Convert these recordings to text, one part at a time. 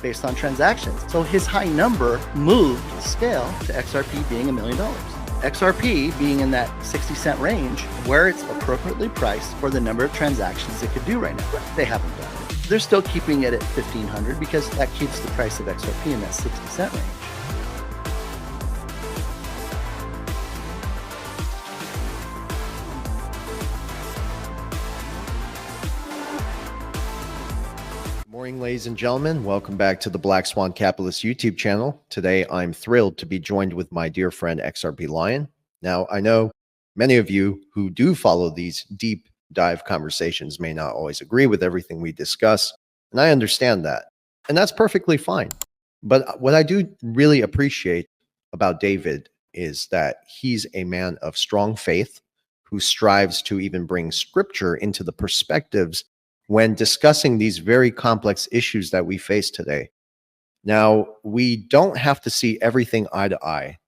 based on transactions. So his high number moved the scale to XRP being $1 million. XRP being in that 60-cent range where it's appropriately priced for the number of transactions it could do right now. They haven't done it. They're still keeping it at 1,500 because that keeps the price of XRP in that 60-cent range. Morning, ladies and gentlemen. Welcome back to the Black Swan Capitalist YouTube channel. Today, I'm thrilled to be joined with my dear friend XRPLion. Now, I know many of you who do follow these deep dive conversations may not always agree with everything we discuss, and I understand that, and that's perfectly fine. But what I do really appreciate about David is that he's a man of strong faith who strives to even bring scripture into the perspectives when discussing these very complex issues that we face today. Now, we don't have to see everything eye to eye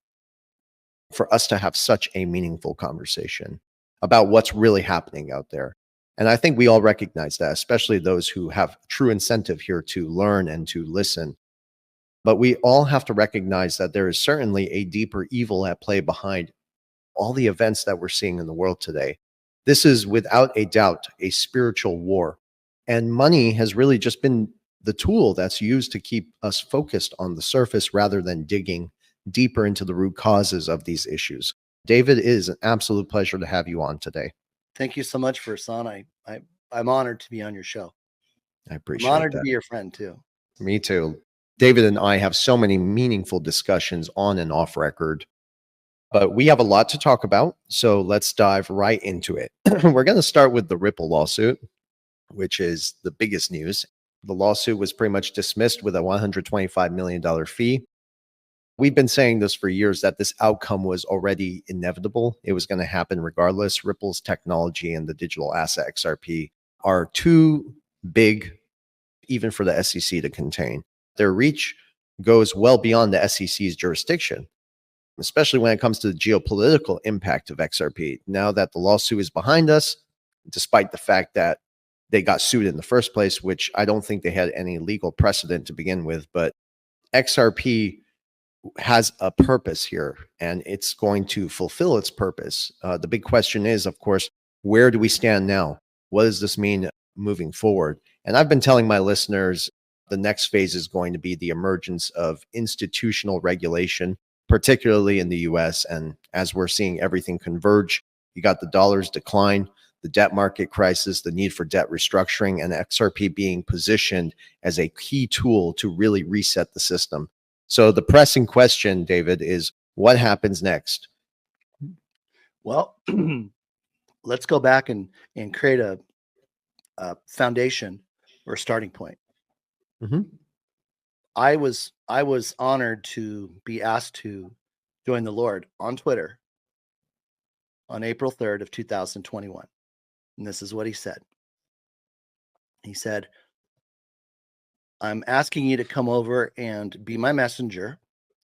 for us to have such a meaningful conversation about what's really happening out there. And I think we all recognize that, especially those who have true incentive here to learn and to listen. But we all have to recognize that there is certainly a deeper evil at play behind all the events that we're seeing in the world today. This is without a doubt a spiritual war. And money has really just been the tool that's used to keep us focused on the surface rather than digging deeper into the root causes of these issues. David, it is an absolute pleasure to have you on today. Thank you so much, Versan. I'm honored to be on your show. I appreciate it. I'm honored to be your friend too. Me too. David and I have so many meaningful discussions on and off record, but we have a lot to talk about. So let's dive right into it. We're going to start with the Ripple lawsuit, which is the biggest news. The lawsuit was pretty much dismissed with a $125 million fee. We've been saying this for years that this outcome was already inevitable. It was going to happen regardless. Ripple's technology and the digital asset XRP are too big even for the SEC to contain. Their reach goes well beyond the SEC's jurisdiction, especially when it comes to the geopolitical impact of XRP. Now that the lawsuit is behind us, despite the fact that they got sued in the first place, which I don't think they had any legal precedent to begin with, but XRP has a purpose here and it's going to fulfill its purpose. The big question is, of course, where do we stand now? What does this mean moving forward? And I've been telling my listeners the next phase is going to be the emergence of institutional regulation, particularly in the US. And as we're seeing everything converge, you got the dollar's decline, the debt market crisis, the need for debt restructuring, and XRP being positioned as a key tool to really reset the system. So the pressing question, David, is what happens next? Well, let's go back and create a foundation or a starting point. Mm-hmm. I was honored to be asked to join the Lord on Twitter on April 3rd of 2021. And this is what he said. He said, I'm asking you to come over and be my messenger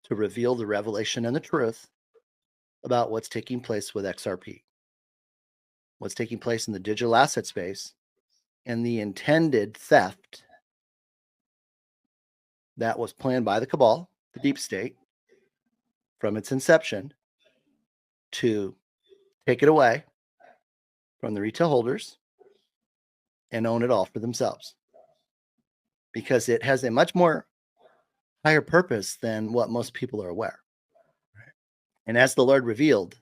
to reveal the revelation and the truth about what's taking place with XRP, what's taking place in the digital asset space, and the intended theft that was planned by the cabal, the deep state, from its inception to take it away from the retail holders and own it all for themselves. Because it has a much more higher purpose than what most people are aware. And as the Lord revealed,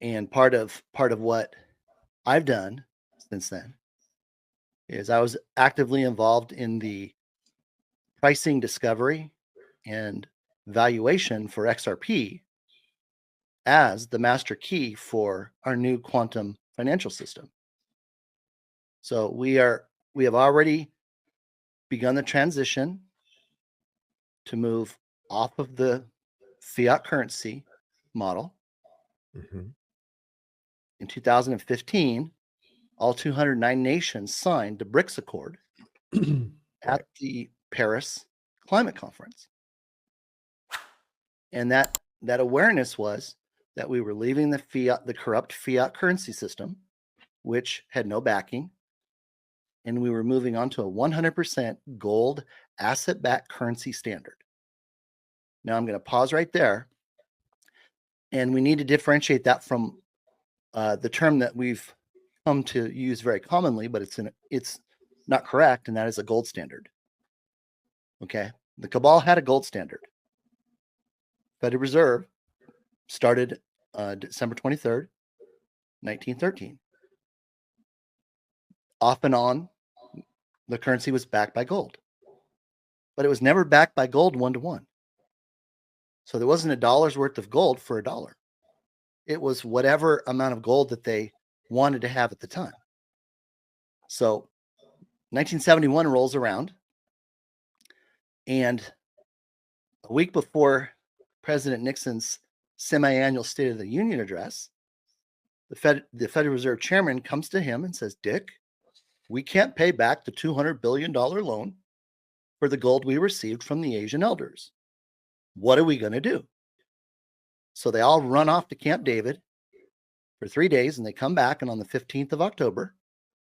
and part of what I've done since then is I was actively involved in the pricing discovery and valuation for XRP as the master key for our new quantum financial system. So we have already begun the transition to move off of the fiat currency model. Mm-hmm. In 2015, all 209 nations signed the BRICS Accord at the Paris Climate Conference. And that awareness was that we were leaving the corrupt fiat currency system, which had no backing, and we were moving on to a 100% gold asset-backed currency standard. Now I'm going to pause right there. And we need to differentiate that from the term that we've come to use very commonly, but it's not correct, and that is a gold standard. Okay, the cabal had a gold standard. Federal Reserve started December 23rd, 1913. Off and on, the currency was backed by gold, but it was never backed by gold 1-to-1. So there wasn't $1's worth of gold for $1. It was whatever amount of gold that they wanted to have at the time. So 1971 rolls around, and a week before President Nixon's semi-annual State of the Union address, the Federal Reserve chairman comes to him and says, "Dick, we can't pay back the $200 billion loan for the gold we received from the Asian elders. What are we going to do?" So they all run off to Camp David for 3 days, and they come back, and on the 15th of October,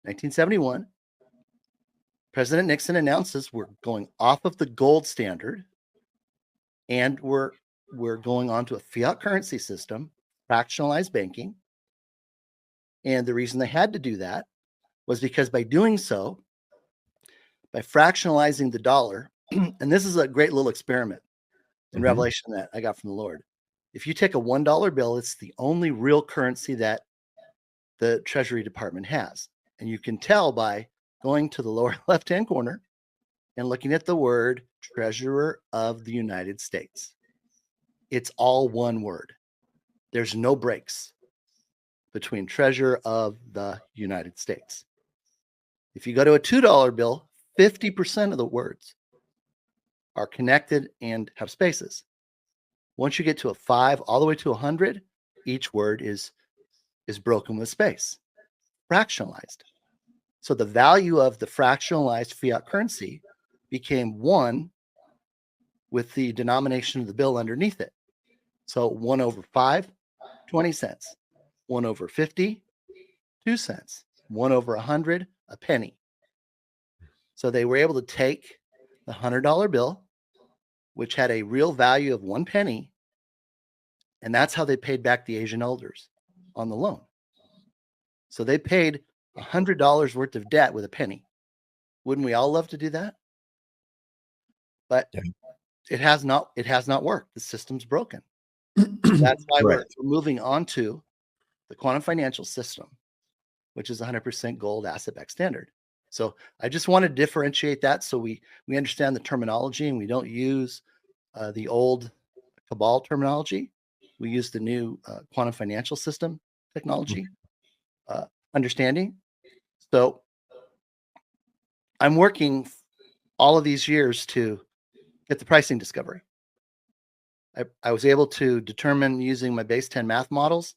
1971, President Nixon announces we're going off of the gold standard, and we're going on to a fiat currency system, fractionalized banking. And the reason they had to do that was because by doing so, by fractionalizing the dollar, and this is a great little experiment in Revelation that I got from the Lord. If you take a $1 bill, it's the only real currency that the Treasury Department has. And you can tell by going to the lower left-hand corner and looking at the word Treasurer of the United States. It's all one word. There's no breaks between Treasurer of the United States. If you go to a $2 bill, 50% of the words are connected and have spaces. Once you get to a 5 all the way to 100, each word is broken with space, fractionalized. So the value of the fractionalized fiat currency became 1 with the denomination of the bill underneath it. So 1/5, 20 cents. 1/50, 2 cents. 1/100, a penny. So they were able to take the $100 bill, which had a real value of 1 penny, and that's how they paid back the Asian elders on the loan. So they paid $100 worth of debt with a penny. Wouldn't we all love to do that? But it has not worked. The system's broken. That's why we're moving on to the quantum financial system, which is 100% gold asset-backed standard. So I just want to differentiate that so we understand the terminology, and we don't use the old cabal terminology. We use the new quantum financial system technology understanding. So I'm working all of these years to get the pricing discovery. I was able to determine using my base 10 math models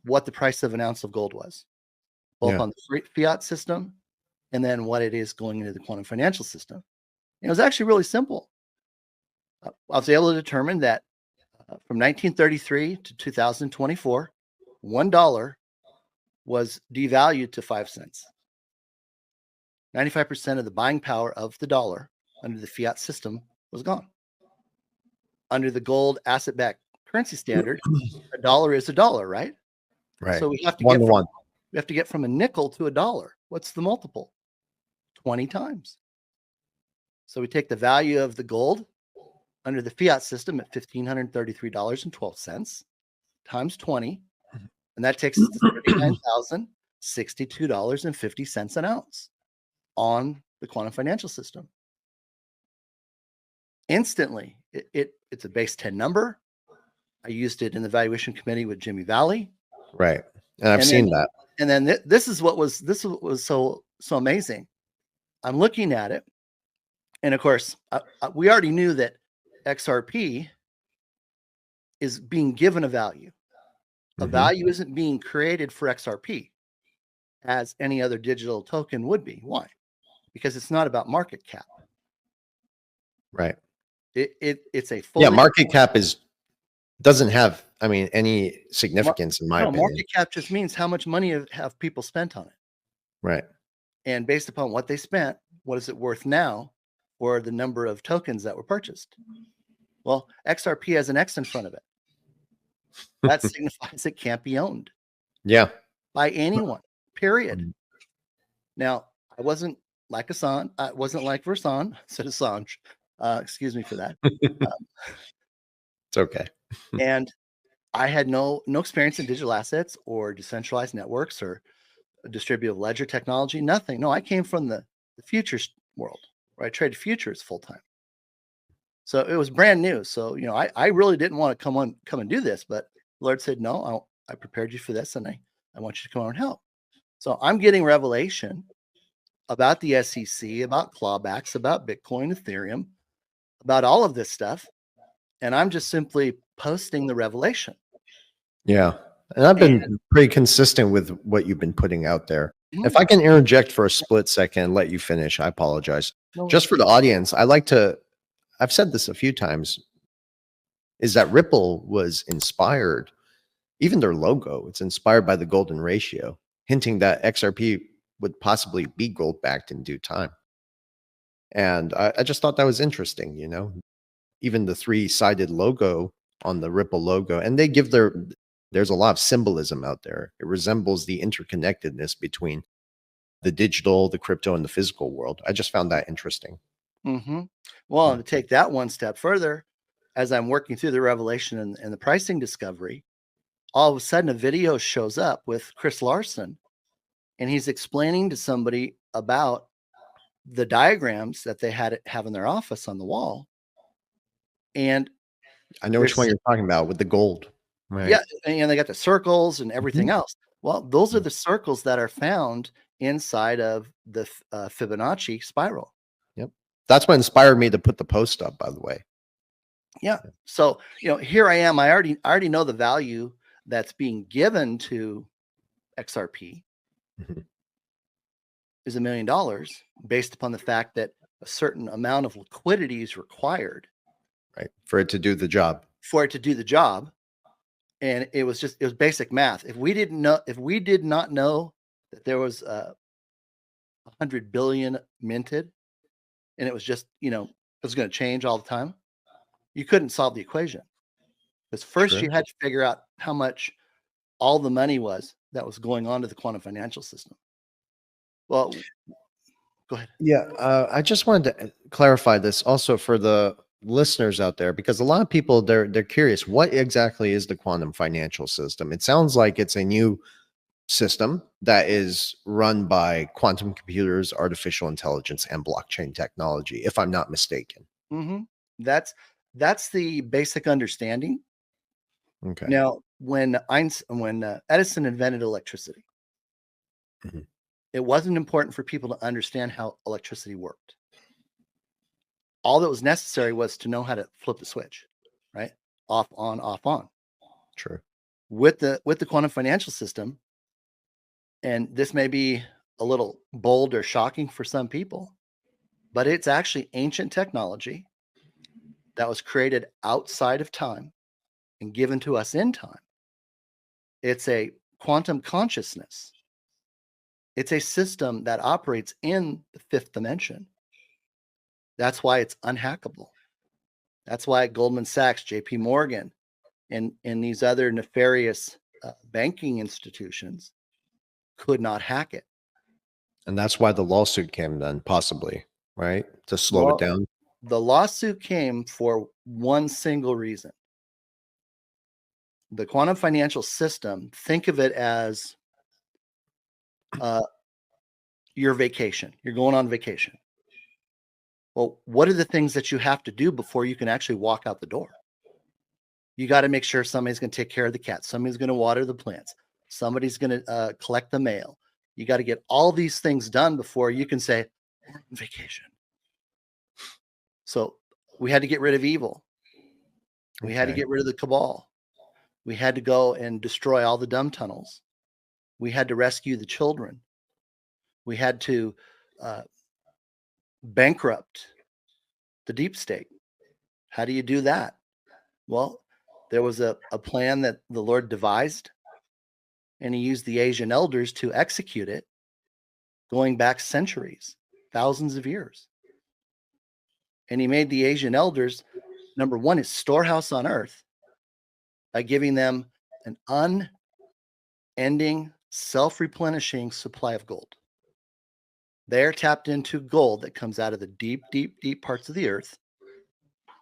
what the price of an ounce of gold was, both on the fiat system and then what it is going into the quantum financial system. And it was actually really simple. I was able to determine that from 1933 to 2024, $1 was devalued to 5 cents. 95% of the buying power of the dollar under the fiat system was gone. Under the gold asset-backed currency standard, $1 is $1, right? Right. So we have to 1 to 1. We have to get from a nickel to $1. What's the multiple? 20 times. So we take the value of the gold under the fiat system at $1,533.12 times 20, and that takes us to $39,062.50 an ounce on the quantum financial system. Instantly, it's a base 10 number. I used it in the valuation committee with Jimmy Valley. Right. And I've seen that. And then this is what was so amazing. I'm looking at it, and of course, we already knew that XRP is being given a value. A value isn't being created for XRP as any other digital token would be. Why? Because it's not about market cap. Right. It's a fully market cap doesn't have, any significance in my opinion. Market cap just means how much money have people spent on it. Right. And based upon what they spent, what is it worth now for the number of tokens that were purchased. Well, XRP has an X in front of it. That signifies it can't be owned Yeah. by anyone, period. Mm. Now, I wasn't like Assange. I wasn't like Versan, said Assange. Excuse me for that. It's okay. And I had no experience in digital assets or decentralized networks or distributed ledger technology, nothing. No, I came from the futures world where I traded futures full time. So it was brand new. So, you know, I really didn't want to come and do this, but the Lord said, no, I prepared you for this and I want you to come over and help. So I'm getting revelation about the SEC, about clawbacks, about Bitcoin, Ethereum, about all of this stuff. And I'm just simply posting the revelation. Yeah. And I've been pretty consistent with what you've been putting out there. Mhm. If I can interject for a split second and let you finish, I apologize. No Just for the audience, I've said this a few times, is that Ripple was inspired, even their logo, it's inspired by the golden ratio, hinting that XRP would possibly be gold backed in due time. And I just thought that was interesting, you know, even the three-sided logo on the Ripple logo, and they give there's a lot of symbolism out there. It resembles the interconnectedness between the digital, the crypto, and the physical world. I just found that interesting. Mm-hmm. Well, Yeah. to take that one step further, as I'm working through the revelation and the pricing discovery, all of a sudden a video shows up with Chris Larson, and he's explaining to somebody about the diagrams that they have in their office on the wall. And I know which there's one you're talking about with the gold, right? yeah, and they got the circles and everything Mhm. else. Well, those are Yeah. the circles that are found inside of the Fibonacci spiral. Yep. That's what inspired me to put the post up, by the way. Yeah. So, you know, here I am. I already know the value that's being given to XRP Mhm. is $1 million based upon the fact that a certain amount of liquidity is required Right. For it to do the job. for it to do the job. And it was basic math. If we did not know that there was 100 billion minted and it was just, you know, it was going to change all the time, you couldn't solve the equation. Because first True. you had to figure out how much all the money was that was going on to the quantum financial system. Well, go ahead. Yeah, I just wanted to clarify this also for the listeners out there, because a lot of people they're curious, what exactly is the quantum financial system? It sounds like it's a new system that is run by quantum computers, artificial intelligence, and blockchain technology, if I'm not mistaken. Mm-hmm. That's the basic understanding. Okay. Now, when Edison invented electricity, Mhm. it wasn't important for people to understand how electricity worked. All that was necessary was to know how to flip the switch, right? Off, on, off, on. True. With the quantum financial system, and this may be a little bold or shocking for some people, but it's actually ancient technology that was created outside of time and given to us in time. It's a quantum consciousness. It's a system that operates in the fifth dimension. That's why it's unhackable. That's why Goldman Sachs, JP Morgan, and these other nefarious banking institutions could not hack it. And that's why the lawsuit came then, possibly, right? To slow it Well, down. the lawsuit came for one single reason. The quantum financial system, think of it as uh, your vacation. You're going on vacation. Well, what are the things that you have to do before you can actually walk out the door? You got to make sure somebody's going to take care of the cats. Somebody's going to water the plants. Somebody's going to collect the mail. You got to get all these things done before you can say, we're on vacation. So we had to get rid of evil. We had to Okay. get rid of the cabal. We had to go and destroy all the dumb tunnels. We had to rescue the children. We had to uh, bankrupt the deep state. How do you do that? Well, there was a plan that the Lord devised, and he used the Asian elders to execute it, going back centuries, thousands of years. And he made the Asian elders, number one, his storehouse on earth by giving them an unending, self-replenishing supply of gold. They're tapped into gold that comes out of the deep, deep, deep parts of the earth,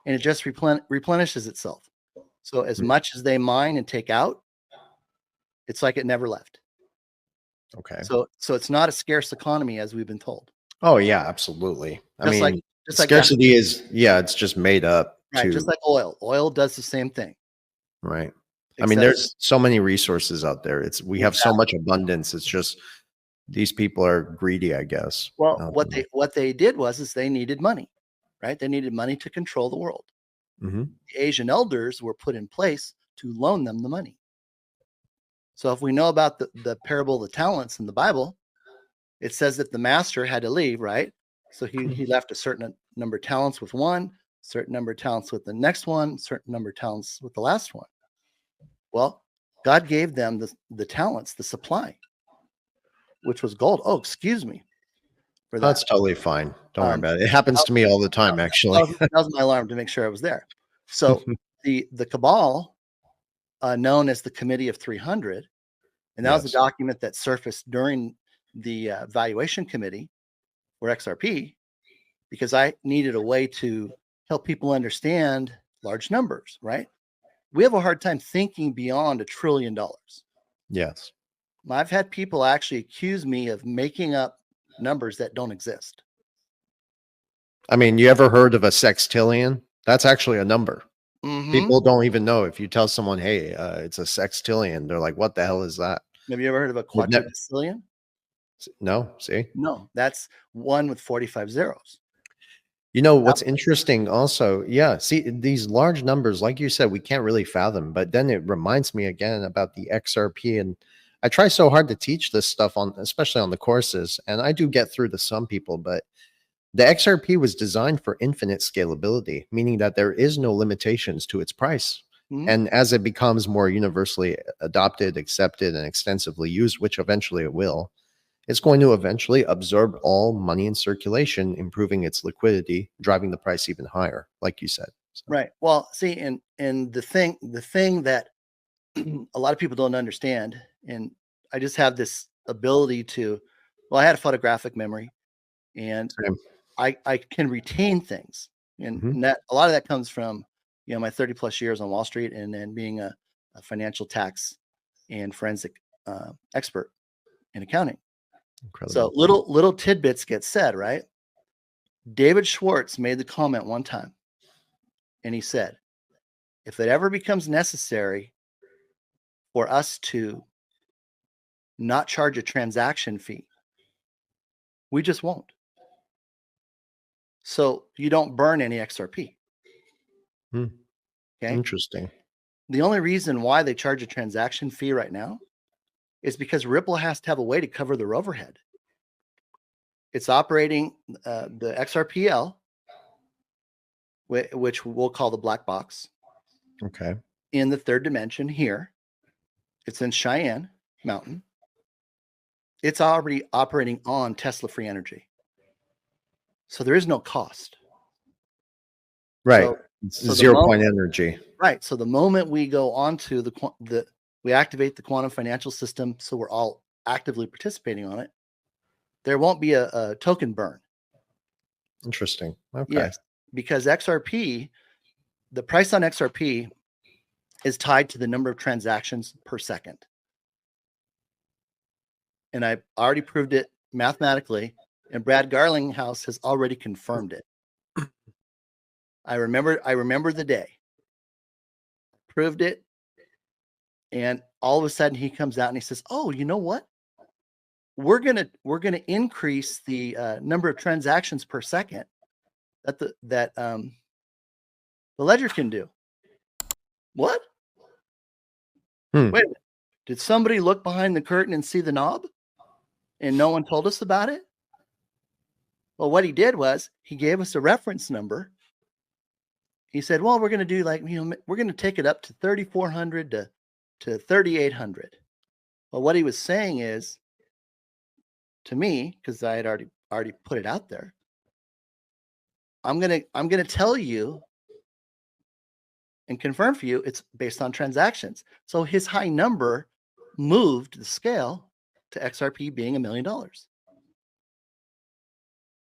and it just replenishes itself. So as much as they mine and take out, it's like it never left. Okay. So it's not a scarce economy as we've been told. Oh yeah, absolutely. I Just mean, just like scarcity is, yeah, it's just made up right, just to, like oil. Oil does the same thing. right. I mean, Except there's so many resources out there. We have so much abundance. It's just these people are greedy, I guess. well, what they did was they needed money, right? They needed money to control the world. Mhm. The Asian elders were put in place to loan them the money. So if we know about the parable of the talents in the Bible, it says that the master had to leave, right? So he left a certain number of talents with one, certain number of talents with the next one, certain number of talents with the last one. Well, God gave them the talents, the supply, which was gold. Oh, excuse me for that. That's totally fine. Don't worry Um, about it. It happens that, to me all the that time, actually. was my alarm to make sure I was there. So the cabal, known as the Committee of 300, and that was a Yes. document that surfaced during the valuation committee for XRP, because I needed a way to help people understand large numbers, right? We have a hard time thinking beyond $1 trillion. Yes. I've had people actually accuse me of making up numbers that don't exist. I mean, you ever heard of a sextillion? That's actually a number. Mm-hmm. People don't even know. If you tell someone, hey, it's a sextillion, they're like, what the hell is that? Have you ever heard of a They've nev- quadrillion? No, see? No, that's one with 45 zeros. You know what's interesting also? Yeah, see these large numbers, like you said, we can't really fathom. But then it reminds me again about the XRP, and I try so hard to teach this stuff on, especially on the courses, and I do get through to some people. But the XRP was designed for infinite scalability, meaning that there is no limitations to its price. Mhm. And as it becomes more universally adopted, accepted, and extensively used, which eventually it will, it's going to eventually absorb all money in circulation, improving its liquidity, driving the price even higher, like you said. So, Right. Well, see, and the thing that a lot of people don't understand, and I just have this ability to, well, I had a photographic memory, and same. I can retain things, Mhm. and that a lot of that comes from my 30 plus years on Wall Street, and then being a financial tax and forensic expert in accounting. So Incredible. little tidbits get said, right? David Schwartz made the comment one time, and he said, if it ever becomes necessary for us to not charge a transaction fee, we just won't. So you don't burn any XRP. Hmm. Okay. Interesting. The only reason why they charge a transaction fee right now is because Ripple has to have a way to cover their overhead. It's operating the XRPL, which we'll call the black box, Okay. in the third dimension here. It's in Cheyenne Mountain. It's already operating on Tesla free energy. So there is no cost. Right. So, It's so the 0 point energy. right. So the moment we go onto we activate the quantum financial system, so we're all actively participating on it, there won't be a token burn. Interesting. Okay. Yes, because XRP, the price on XRP is tied to the number of transactions per second. And I already proved it mathematically, and Brad Garlinghouse has already confirmed it. I remember the day. Proved it, and all of a sudden he comes out and he says, "Oh, you know what? We're gonna increase the number of transactions per second that the ledger can do." What? Hmm. Wait a minute. Did somebody look behind the curtain and see the knob, and no one told us about it? Well, what he did was he gave us a reference number. He said, "Well, we're going to do we're going to take it up to 3,400 to 3,800." Well, what he was saying is to me, because I had already put it out there, I'm gonna tell you and confirm for you it's based on transactions. So his high number moved the scale to XRP being $1 million.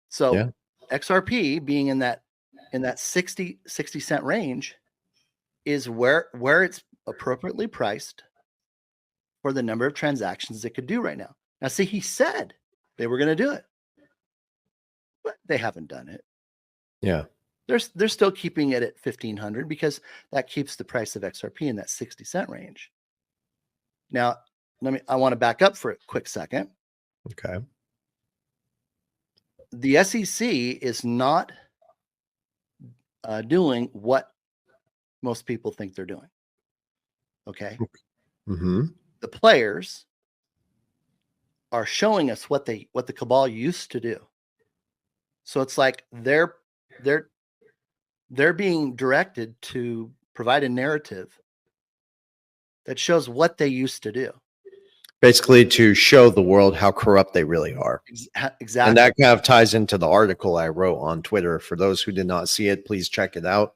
So Yeah. XRP being in that 60 cent range is where it's appropriately priced for the number of transactions it could do right now. Now, see, he said they were going to do it, but they haven't done it. Yeah. They're still keeping it at 1,500 because that keeps the price of XRP in that 60 cent range. Now, I want to back up for a quick second. Okay. The SEC is not doing what most people think they're doing. Okay. Mm-hmm. The players are showing us what the cabal used to do. So it's like they're being directed to provide a narrative that shows what they used to do. Basically, to show the world how corrupt they really are. Exactly. And that kind of ties into the article I wrote on Twitter. For those who did not see it, please check it out,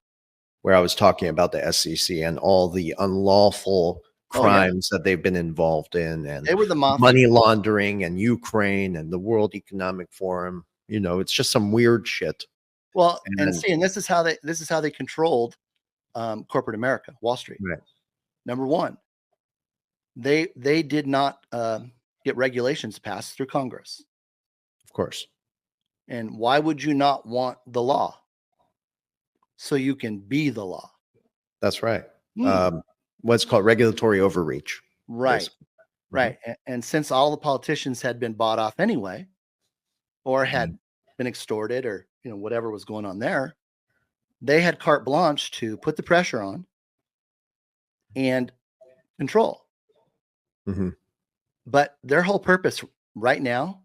where I was talking about the SEC and all the unlawful crimes that they've been involved in, and they were the mafia. Money laundering, and Ukraine, and the World Economic Forum. You know, it's just some weird shit. Well, and this is how they controlled corporate America, Wall Street. Right. Number one, they did not get regulations passed through Congress. Of course. And why would you not want the law? So you can be the law. That's right. What's called regulatory overreach. Right. Basically. Right. And since all the politicians had been bought off anyway, or had been extorted, or whatever was going on there, they had carte blanche to put the pressure on and control. Mm-hmm. But their whole purpose right now,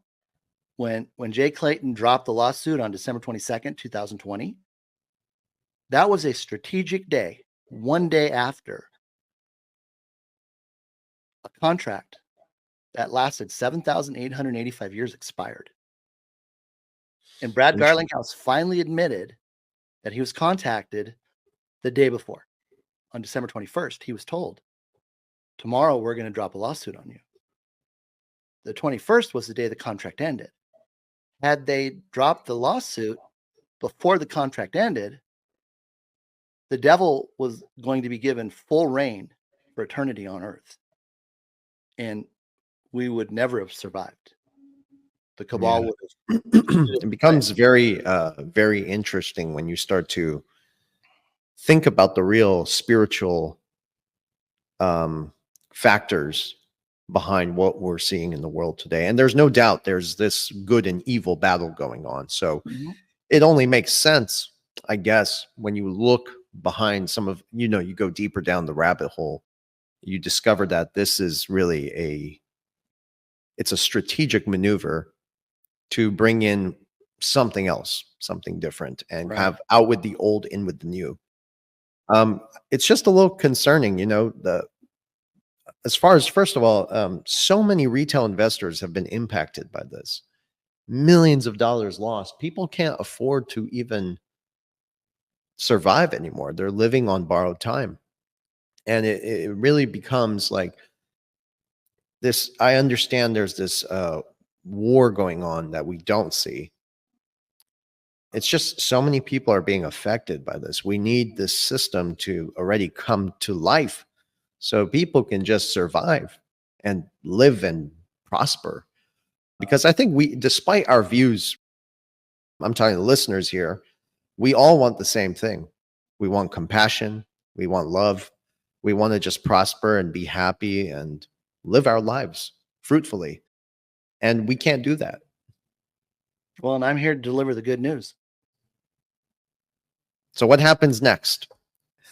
when Jay Clayton dropped the lawsuit on December 22nd, 2020, that was a strategic day, one day after a contract that lasted 7,885 years expired. And Brad Garlinghouse finally admitted that he was contacted the day before. On December 21st, he was told, tomorrow we're going to drop a lawsuit on you. The 21st was the day the contract ended. Had they dropped the lawsuit before the contract ended, the devil was going to be given full reign for eternity on earth. And we would never have survived. The cabal would have. It becomes very, very interesting when you start to think about the real spiritual factors behind what we're seeing in the world today. And there's no doubt there's this good and evil battle going on. So it only makes sense, I guess, when you look behind some of, you go deeper down the rabbit hole, you discover that this is really it's a strategic maneuver to bring in something else, something different, and have out with the old, in with the new. It's just a little concerning, as far as, first of all, so many retail investors have been impacted by this. Millions of dollars lost. People can't afford to even survive anymore. They're living on borrowed time. And it really becomes like this. I understand there's this war going on that we don't see. It's just so many people are being affected by this. We need this system to already come to life so people can just survive and live and prosper. Because I think despite our views, I'm talking to listeners here, we all want the same thing. We want compassion. We want love. We want to just prosper and be happy and live our lives fruitfully. And we can't do that. Well, and I'm here to deliver the good news. So what happens next?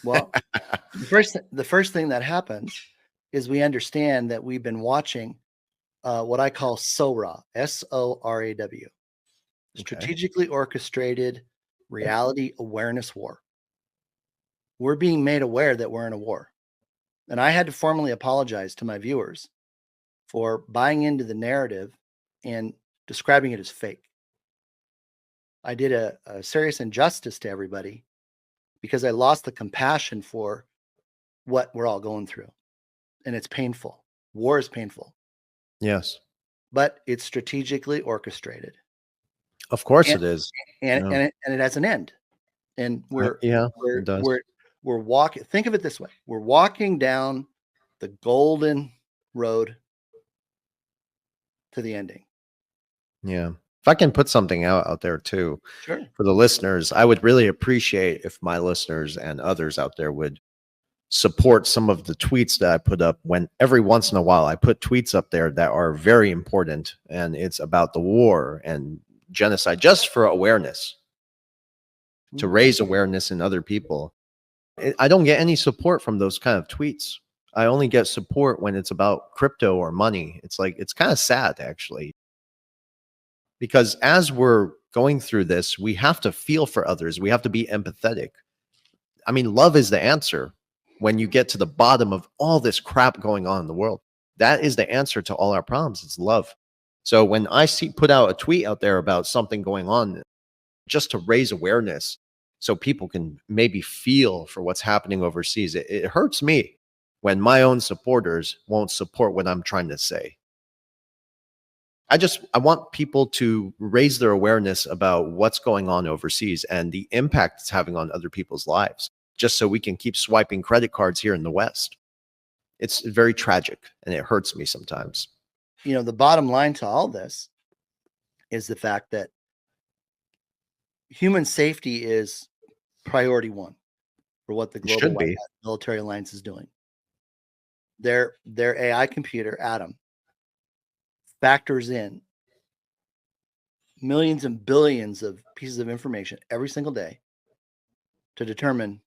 Well, the first thing that happens is we understand that we've been watching what I call SORAW, SORAW, strategically orchestrated reality awareness war. We're being made aware that we're in a war. And I had to formally apologize to my viewers for buying into the narrative and describing it as fake. I did a serious injustice to everybody because I lost the compassion for what we're all going through. And it's painful. War is painful, Yes. but it's strategically orchestrated. Of course And it is. and, Yeah. and it has an end. And Yeah, we're it does. we're walking, think of it this way. We're walking down the golden road to the ending. Yeah. If I can put something out there too Sure. for the listeners, I would really appreciate if my listeners and others out there would support some of the tweets that I put up. When every once in a while I put tweets up there that are very important, and it's about the war and genocide, just for awareness, to raise awareness in other people. I don't get any support from those kind of tweets. I only get support when it's about crypto or money. It's like, it's kind of sad actually, because as we're going through this, we have to feel for others. We have to be empathetic. I mean, love is the answer. When you get to the bottom of all this crap going on in the world, that is the answer to all our problems. It's love. So when I see put out a tweet out there about something going on, just to raise awareness so people can maybe feel for what's happening overseas, it hurts me when my own supporters won't support what I'm trying to say. I want people to raise their awareness about what's going on overseas and the impact it's having on other people's lives, just so we can keep swiping credit cards here in the West. It's very tragic and it hurts me sometimes. You know, the bottom line to all this is the fact that human safety is priority one for what the It Global should White be. Hat Military Alliance is doing. Their AI computer, Atom, factors in millions and billions of pieces of information every single day to determine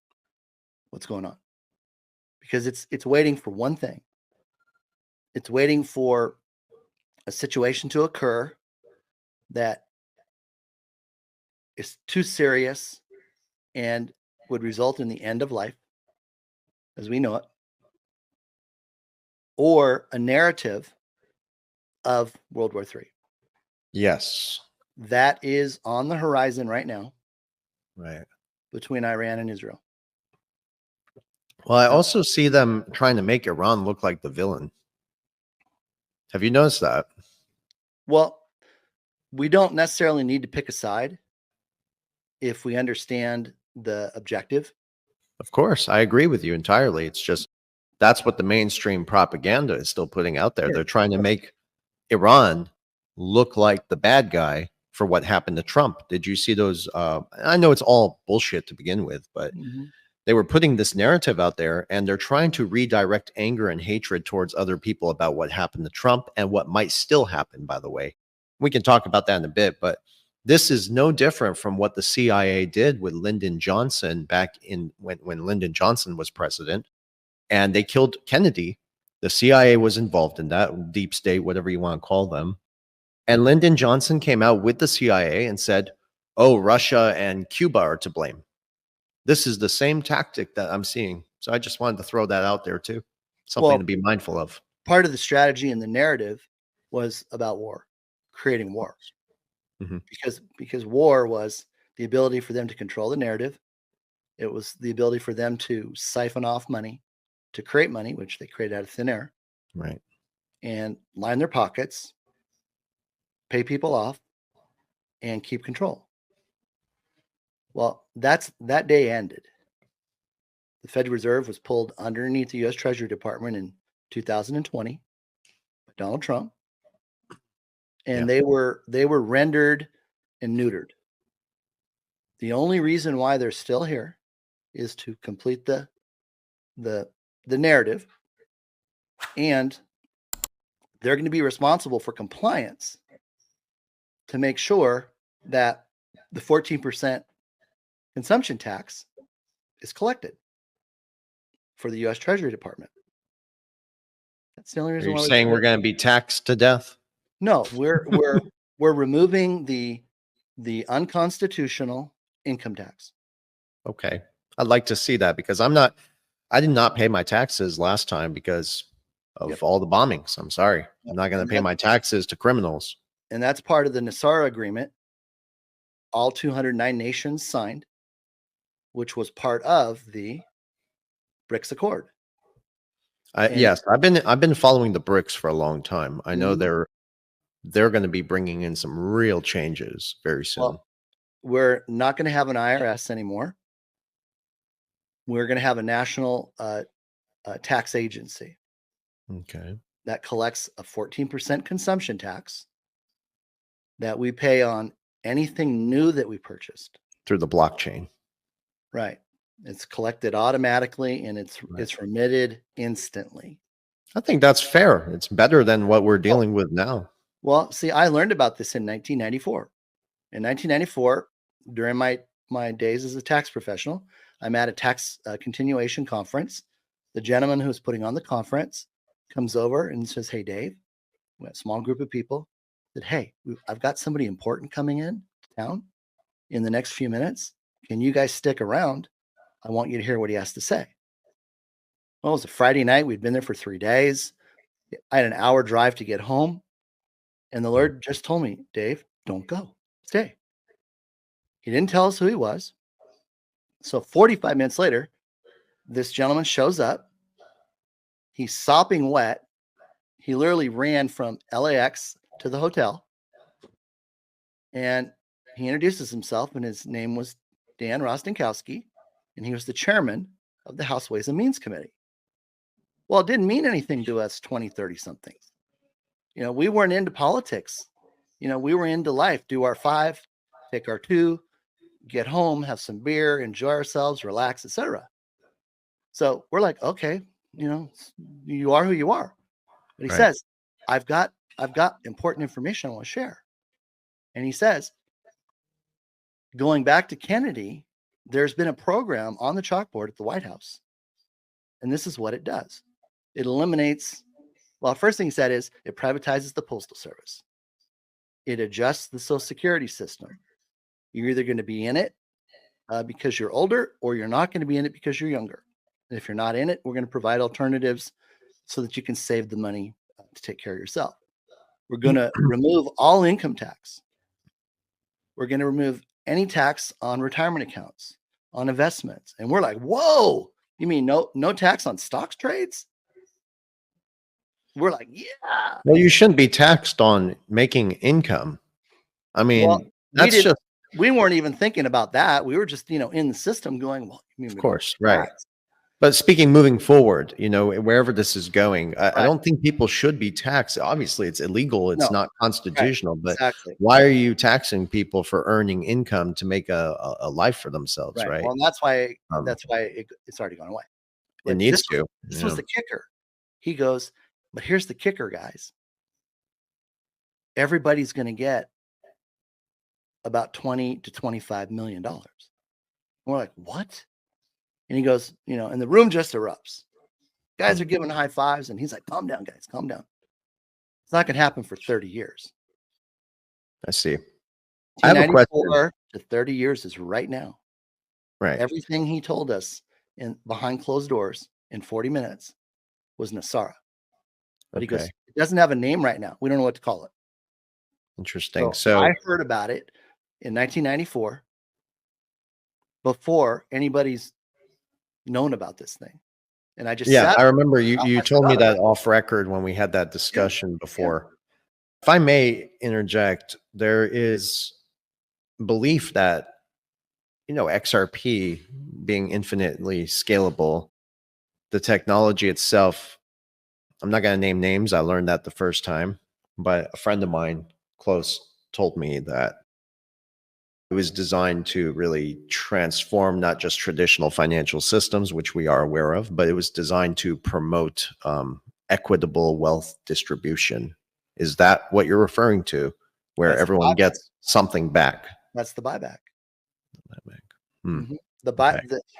what's going on, because it's waiting for one thing. It's waiting for a situation to occur that is too serious and would result in the end of life as we know it, or a narrative of World War III. Yes. That is on the horizon right now Right. between Iran and Israel. Well, I also see them trying to make Iran look like the villain. Have you noticed that? Well, we don't necessarily need to pick a side if we understand the objective. Of course, I agree with you entirely. It's just that's what the mainstream propaganda is still putting out there. Sure. They're trying to make Iran look like the bad guy for what happened to Trump. Did you see those? I know it's all bullshit to begin with, but they were putting this narrative out there and they're trying to redirect anger and hatred towards other people about what happened to Trump and what might still happen, by the way. We can talk about that in a bit, but this is no different from what the CIA did with Lyndon Johnson back in when Lyndon Johnson was president and they killed Kennedy. The CIA was involved in that, deep state, whatever you want to call them. And Lyndon Johnson came out with the CIA and said, oh, Russia and Cuba are to blame. This is the same tactic that I'm seeing. So I just wanted to throw that out there too. Something to be mindful of. Part of the strategy and the narrative was about war, creating war. Because war was the ability for them to control the narrative. It was the ability for them to siphon off money, to create money, which they created out of thin air. Right. And line their pockets, pay people off, and keep control. Well, that day ended. The Federal Reserve was pulled underneath the U.S. Treasury Department in 2020 by Donald Trump, and they were rendered and neutered. The only reason why they're still here is to complete the narrative, and they're going to be responsible for compliance to make sure that the 14% consumption tax is collected for the U.S. Treasury Department. That's the only reason why. Are you saying we're going to be taxed to death? No, we're removing the unconstitutional income tax. Okay, I'd like to see that because I did not pay my taxes last time because of all the bombings. I'm sorry, I'm not going to pay my taxes to criminals. And that's part of the Nassara agreement. all 209 nations signed, which was part of the BRICS Accord. And Yes, I've been following the BRICS for a long time. I know Mhm. they're going to be bringing in some real changes very soon. Well, we're not going to have an IRS anymore. We're going to have a national tax agency Okay. that collects a 14% consumption tax that we pay on anything new that we purchased. Through the blockchain. Right. It's collected automatically and Right. it's remitted instantly. I think that's fair. It's better than what we're Oh, dealing with now. well, see, I learned about this in 1994. In 1994, during my days as a tax professional, I'm at a tax continuation conference. The gentleman who's putting on the conference comes over and says, "Hey, Dave," we had a small group of people, said, "Hey, I've got somebody important coming in town in the next few minutes. Can you guys stick around? I want you to hear what he has to say." Well, it was a Friday night. We'd been there for 3 days. I had an hour drive to get home. And the Lord just told me, "Dave, don't go. Stay." He didn't tell us who he was. So 45 minutes later, this gentleman shows up. He's sopping wet. He literally ran from LAX to the hotel. And he introduces himself, and his name was Dan Rostenkowski, and he was the chairman of the House Ways and Means Committee. Well, it didn't mean anything to us 20, 30 somethings. We weren't into politics. We were into life, do our 5, take our 2, get home, have some beer, enjoy ourselves, relax, etc. So we're like, okay, you are who you are. But he Right. says, I've got important information I want to share. And he says, going back to Kennedy, there's been a program on the chalkboard at the White House. And this is what it does. It eliminates, well, first thing he said is it privatizes the Postal Service. It adjusts the Social Security system. You're either going to be in it because you're older, or you're not going to be in it because you're younger. And if you're not in it, we're going to provide alternatives so that you can save the money to take care of yourself. We're going to remove all income tax. We're going to remove any tax on retirement accounts, on investments. And we're like, whoa, you mean no tax on stocks trades? We're like, yeah. Well, you shouldn't be taxed on making income. I mean, Well, that's just, we weren't even thinking about that. We were just, in the system going, well, you mean of we don't course, right. tax? But speaking moving forward, wherever this is going, I Right. don't think people should be taxed. Obviously, it's illegal. It's No. not constitutional. But Exactly. why are you taxing people for earning income to make a life for themselves, right? Well, and that's why Um, it's already gone away. It But needs to. this was the kicker. He goes, but here's the kicker, guys. Everybody's going to get about $20 to $25 million. We're like, what? And he goes, and the room just erupts. Guys are giving high fives, and he's like, calm down, guys, calm down. It's not going to happen for 30 years. I see. I have a question. To 30 years is right now. Right. Everything he told us behind closed doors in 40 minutes was Nasara. But he goes, it doesn't have a name right now. We don't know what to call it. Interesting. So I heard about it in 1994 before anybody's known about this thing. And I just I remember you told me that it. off record when we had that discussion before. If I may interject, there is belief that XRP being infinitely scalable, the technology itself, I'm not going to name names. I learned that the first time, but a friend of mine close told me that it was designed to really transform not just traditional financial systems, which we are aware of, but it was designed to promote equitable wealth distribution. Is that what you're referring to, where everyone gets something back? That's the buyback. Mm-hmm.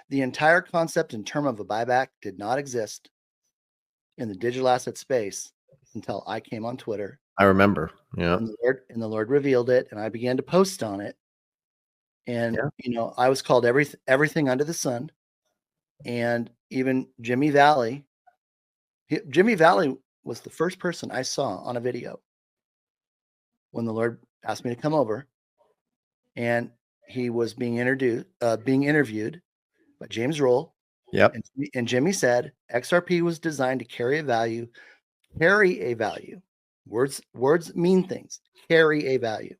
The entire concept and term of a buyback did not exist in the digital asset space until I came on Twitter. I remember. Yeah. And the Lord revealed it, and I began to post on it. And I was called everything under the sun. And even Jimmy Valley was the first person I saw on a video when the Lord asked me to come over. And he was being interviewed by James Roll. Yep. And Jimmy said XRP was designed to carry a value. Words mean things. Carry a value.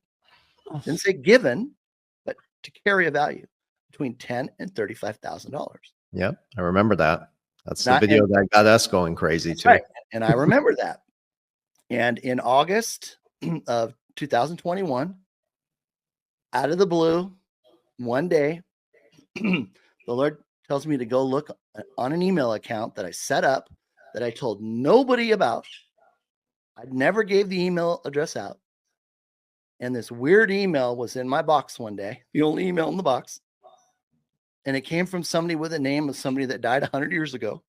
Didn't say given, but to carry a value between $10,000 and $35,000. Yep. I remember that. That's the Not- video and- that got us going crazy That's too. right. And I remember that. And in August of 2021, out of the blue, one day, the Lord tells me to go look on an email account that I set up that I told nobody about. I never gave the email address out. And this weird email was in my box one day, the only email in the box. And it came from somebody with a name of somebody that died 100 years ago.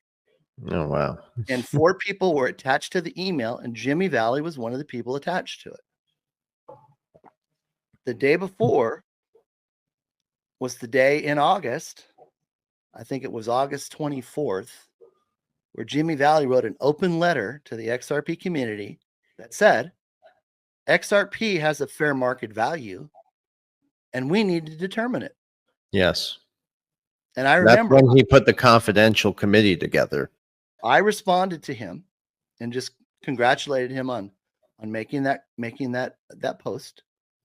Oh, wow. And 4 people were attached to the email, and Jimmy Valley was one of the people attached to it. The day before was the day in August, I think it was August 24th, where Jimmy Valley wrote an open letter to the XRP community that said, XRP has a fair market value, and we need to determine it. Yes. And I That's remember when he put the confidential committee together. I responded to him and just congratulated him on making that post.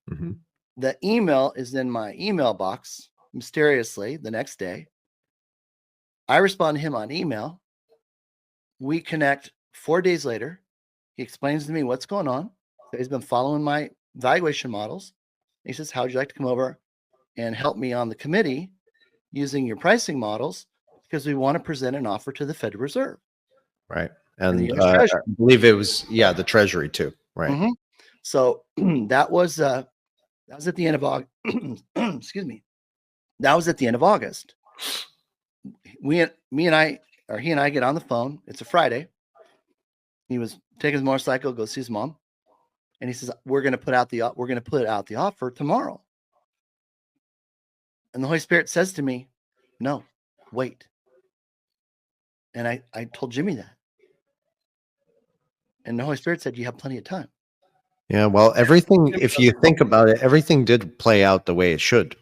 Mhm. The email is in my email box mysteriously the next day. I respond to him on email. We connect 4 days later. He explains to me what's going on. He's been following my valuation models. He says, how would you like to come over and help me on the committee using your pricing models? Because we want to present an offer to the Federal Reserve. Right. And the And US I Treasury. believe it was, the Treasury too. Right. Mhm. So that was at the end of August. Excuse me. That was at the end of August. He and I get on the phone. It's a Friday. He was taking his motorcycle, go see his mom, and he says, "We're going to put out the offer tomorrow." And the Holy Spirit says to me, "No, wait." And I told Jimmy that, and the Holy Spirit said, "You have plenty of time." Yeah. Well, everything, if you think about it, everything did play out the way it should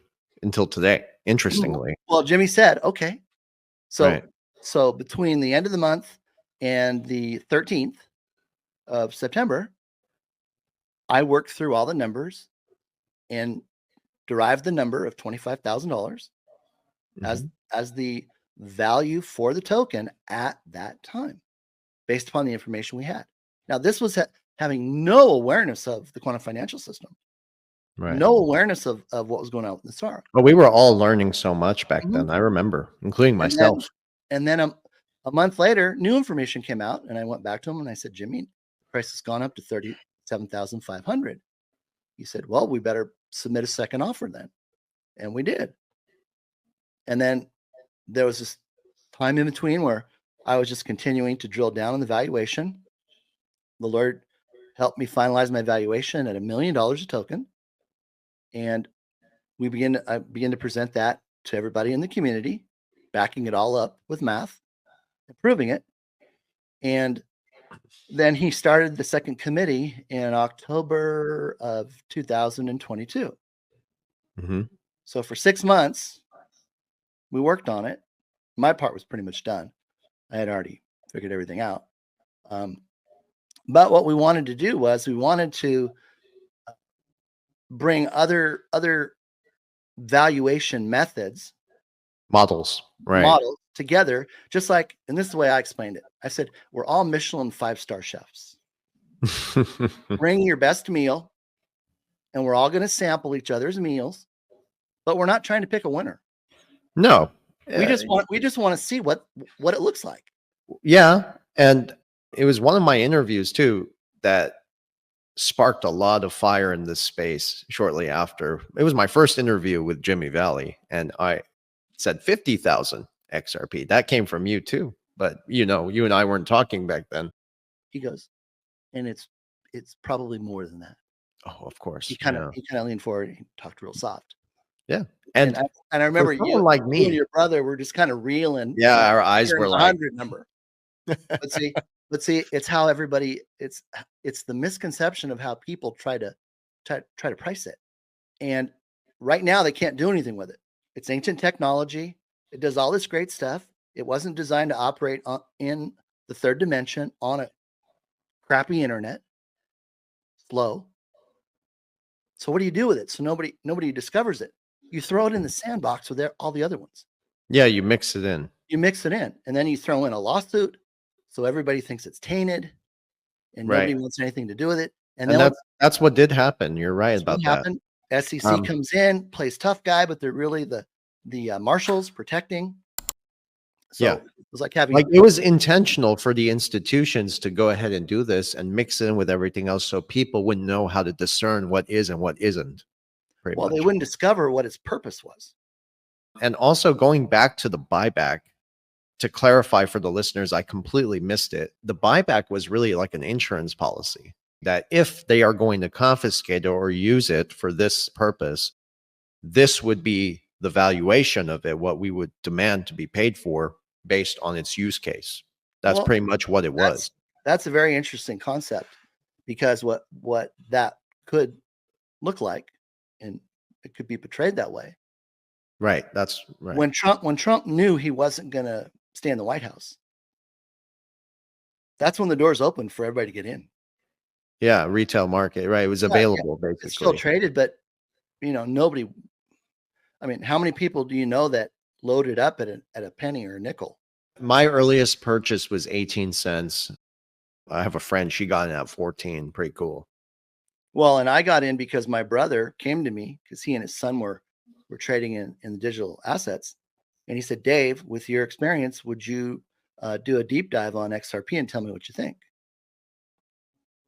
until today, interestingly. Well, Jimmy said, "Okay." So Right. so between the end of the month and the 13th of September, I worked through all the numbers and derived the number of $25,000 Mhm. as the value for the token at that time, based upon the information we had. Now, this was having no awareness of the quantum financial system, Right. no awareness of what was going on with the SAR. Well, we were all learning so much back Mhm. then. I remember, including And then- myself. And then a month later, new information came out, and I went back to him and I said, "Jimmy, the price has gone up to 37,500. He said, "Well, we better submit a second offer then." And we did. And then there was this time in between where I was just continuing to drill down on the valuation. The Lord helped me finalize my valuation at $1 million a token. And I began to present that to everybody in the community, backing it all up with math, proving it. And then he started the second committee in October of 2022. Mhm. So for 6 months, we worked on it. My part was pretty much done. I had already figured everything out. But what we wanted to do was we wanted to bring other valuation methods, Models. Right. models together, just like, and this is the way I explained it. I said, we're all Michelin 5-star chefs. Bring your best meal, and we're all going to sample each other's meals, but we're not trying to pick a winner. No. We just want to see what it looks like. Yeah. And it was one of my interviews too that sparked a lot of fire in this space shortly after. It was my first interview with Jimmy Valley, and I said 50,000 XRP. That came from you too. But you and I weren't talking back then. He goes, and it's probably more than that. Oh, of course. He kind of leaned forward and talked real soft. Yeah. And I remember for you, someone like you and me, your brother were just kind of reeling. yeah, our eyes Hearing were the like, 100 number. But see, it's how everybody. It's the misconception of how people try to price it, and right now they can't do anything with it. It's ancient technology. It does all this great stuff. It wasn't designed to operate in the third dimension on a crappy internet. Slow. So what do you do with it? So nobody discovers it. You throw it in the sandbox with all the other ones. Yeah, you mix it in. You mix it in, and then you throw in a lawsuit, so everybody thinks it's tainted, and nobody wants anything to do with it. And then that's what did happen. You're right that's about what that. happened. SEC comes in, plays tough guy, but they're really the marshals protecting. So Yeah. it was like having it was intentional for the institutions to go ahead and do this and mix it in with everything else, so people wouldn't know how to discern what is and what isn't. They wouldn't discover what its purpose was. And also, going back to the buyback, to clarify for the listeners, I completely missed it. The buyback was really like an insurance policy that if they are going to confiscate or use it for this purpose, this would be the valuation of it, what we would demand to be paid for based on its use case. That's pretty much what it was. That's a very interesting concept, because what that could look like, and it could be portrayed that way. Right. That's right. When Trump knew he wasn't going to stay in the White House, that's when the doors opened for everybody to get in. Yeah, retail market, right? It was available, basically. It's still traded, but nobody. I mean, how many people do you know that loaded up at a penny or a nickel? My earliest purchase was 18 cents. I have a friend, she got in at 14. Pretty cool. Well, and I got in because my brother came to me, because he and his son were trading in the digital assets. And he said, Dave, with your experience, would you do a deep dive on XRP and tell me what you think?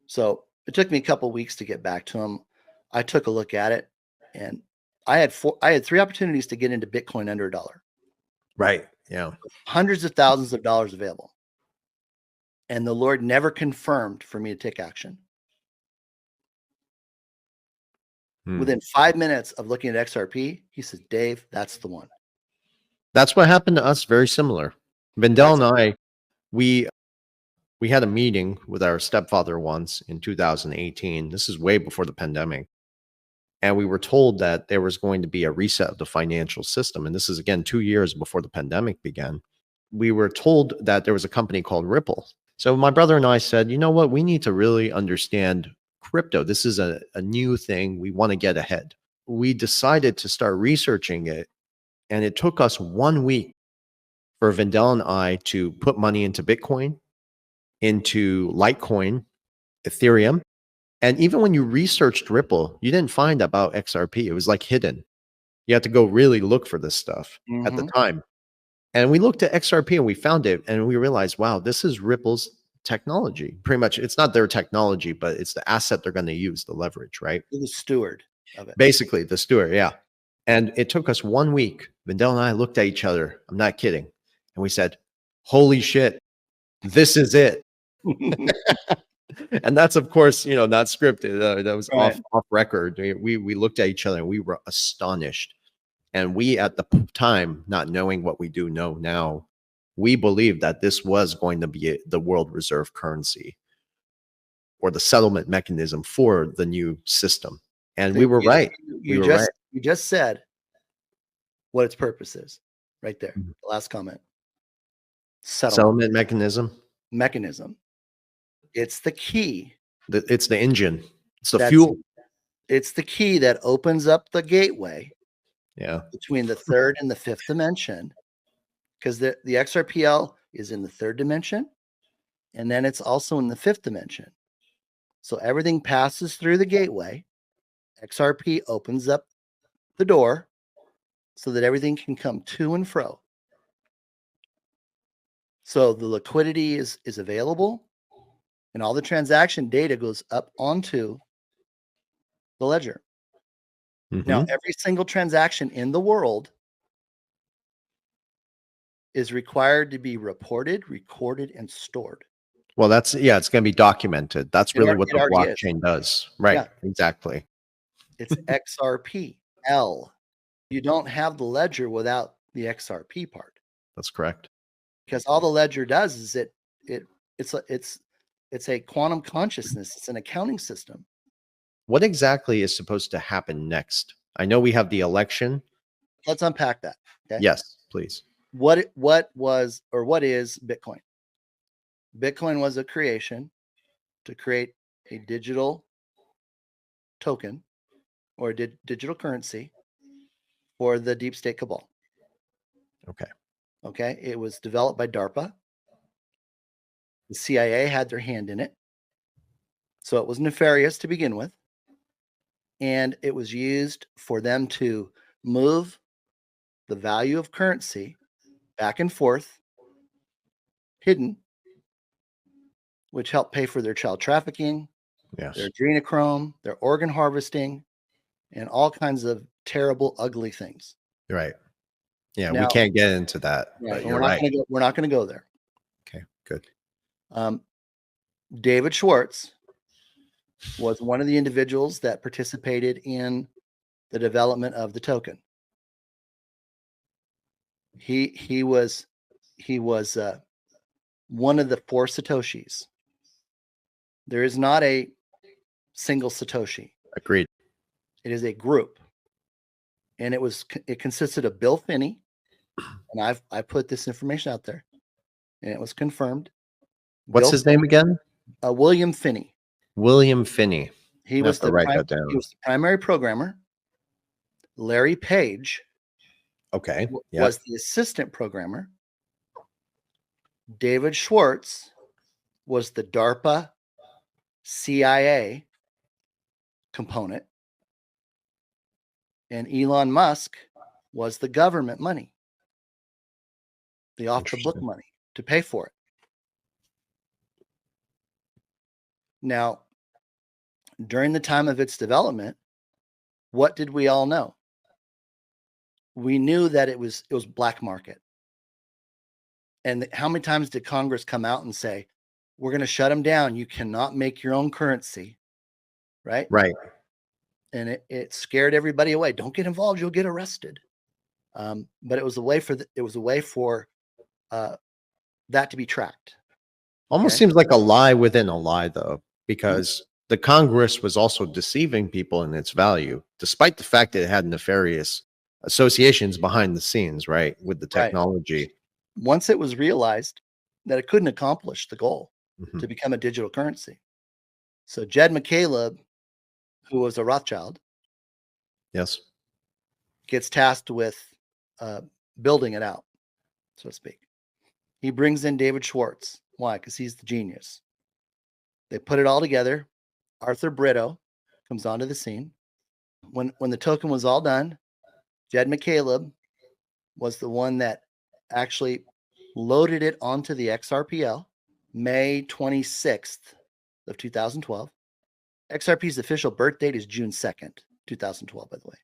So it took me a couple of weeks to get back to him. I took a look at it, and I had 3 opportunities to get into Bitcoin under $1. Right. Yeah. Hundreds of thousands of dollars available. And the Lord never confirmed for me to take action. Within 5 minutes of looking at XRP, he says, Dave, that's the one. That's what happened to us. Very similar. Vendel and I, we had a meeting with our stepfather once in 2018. This is way before the pandemic. And we were told that there was going to be a reset of the financial system. And this is, again, 2 years before the pandemic began. We were told that there was a company called Ripple. So my brother and I said, you know what? We need to really understand crypto. This is a new thing. We want to get ahead. We decided to start researching it. And it took us 1 week for Vendel and I to put money into Bitcoin, into Litecoin, Ethereum. And even when you researched Ripple, you didn't find about XRP. It was like hidden. You had to go really look for this stuff at the time. And we looked at XRP and we found it, and we realized, wow, this is Ripple's technology. Pretty much, it's not their technology, but it's the asset they're going to use, the leverage, right? You're the steward of it. Basically, the steward, yeah. And it took us 1 week. Vendel and I looked at each other. I'm not kidding. And we said, holy shit, this is it. And that's, of course, not scripted. That was off record. We looked at each other and we were astonished. And we, at the time, not knowing what we do know now, we believed that this was going to be the world reserve currency or the settlement mechanism for the new system. And we were right. You just said what its purpose is right there. The last comment. Settlement mechanism. It's the key. It's the engine. It's the fuel. It's the key that opens up the gateway. Yeah. Between the third and the fifth dimension, because the XRPL is in the third dimension, and then it's also in the fifth dimension. So everything passes through the gateway. XRP opens up the door so that everything can come to and fro. So the liquidity is available, and all the transaction data goes up onto the ledger. Now, every single transaction in the world is required to be reported, recorded, and stored. Well, it's going to be documented. That's really what the blockchain does. Right. Yeah. Exactly. It's XRPL. You don't have the ledger without the XRP part. That's correct. Because all the ledger does is it's a quantum consciousness. It's an accounting system. What exactly is supposed to happen next I know we have the election. Let's unpack that. Okay. Yes, please. What is Bitcoin? Bitcoin was a creation to create a digital token or a digital currency for the deep state cabal. Okay. Okay. It was developed by DARPA. The CIA had their hand in it. So it was nefarious to begin with. And it was used for them to move the value of currency back and forth, hidden, which helped pay for their child trafficking, Yes. their adrenochrome, their organ harvesting, and all kinds of terrible, ugly things. Right. Yeah, we Now, can't get into that, right, but and you're we're not right. going to go. We're not going to go there. Okay, good. David Schwartz was one of the individuals that participated in the development of the token. He was one of the 4 Satoshis. There is not a single Satoshi. Agreed. It is a group, and it consisted of Bill Finney, and I put this information out there, and it was confirmed. What's Bill his name again? William Finney. William Finney. He I was have to write that down. He was the primary programmer. Larry Page Okay. Yeah. was the assistant programmer. David Schwartz was the DARPA CIA component. And Elon Musk was the government money, the off the book money to pay for it. Now, during the time of its development, what did we all know? We knew that it was black market. And how many times did Congress come out and say, we're going to shut them down. You cannot make your own currency. Right. Right. And it scared everybody away. Don't get involved. You'll get arrested. But it was a way for that to be tracked. Almost seems like a lie within a lie, though, because the Congress was also deceiving people in its value, despite the fact that it had nefarious associations behind the scenes, right, with the technology. Right. Once it was realized that it couldn't accomplish the goal to become a digital currency. So Jed McCaleb, who was a Rothschild, yes, gets tasked with building it out, so to speak. He brings in David Schwartz. Why? Because he's the genius. They put it all together. Arthur Brito comes onto the scene. When the token was all done, Jed McCaleb was the one that actually loaded it onto the XRPL May 26th of 2012. XRP's official birth date is June 2nd, 2012, by the way.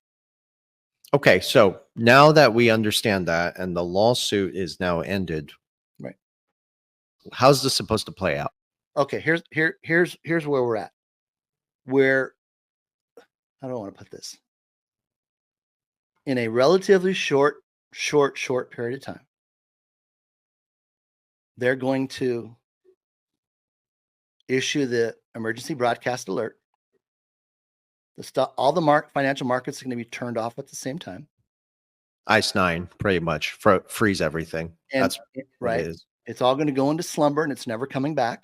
Okay, so now that we understand that and the lawsuit is now ended, right? How's this supposed to play out? Okay, here's where we're at. Where I don't want to put this in a relatively short period of time. They're going to issue the emergency broadcast alert. All the financial markets are going to be turned off at the same time. Ice 9, pretty much freeze everything. And, that's right. It's all going to go into slumber, and it's never coming back.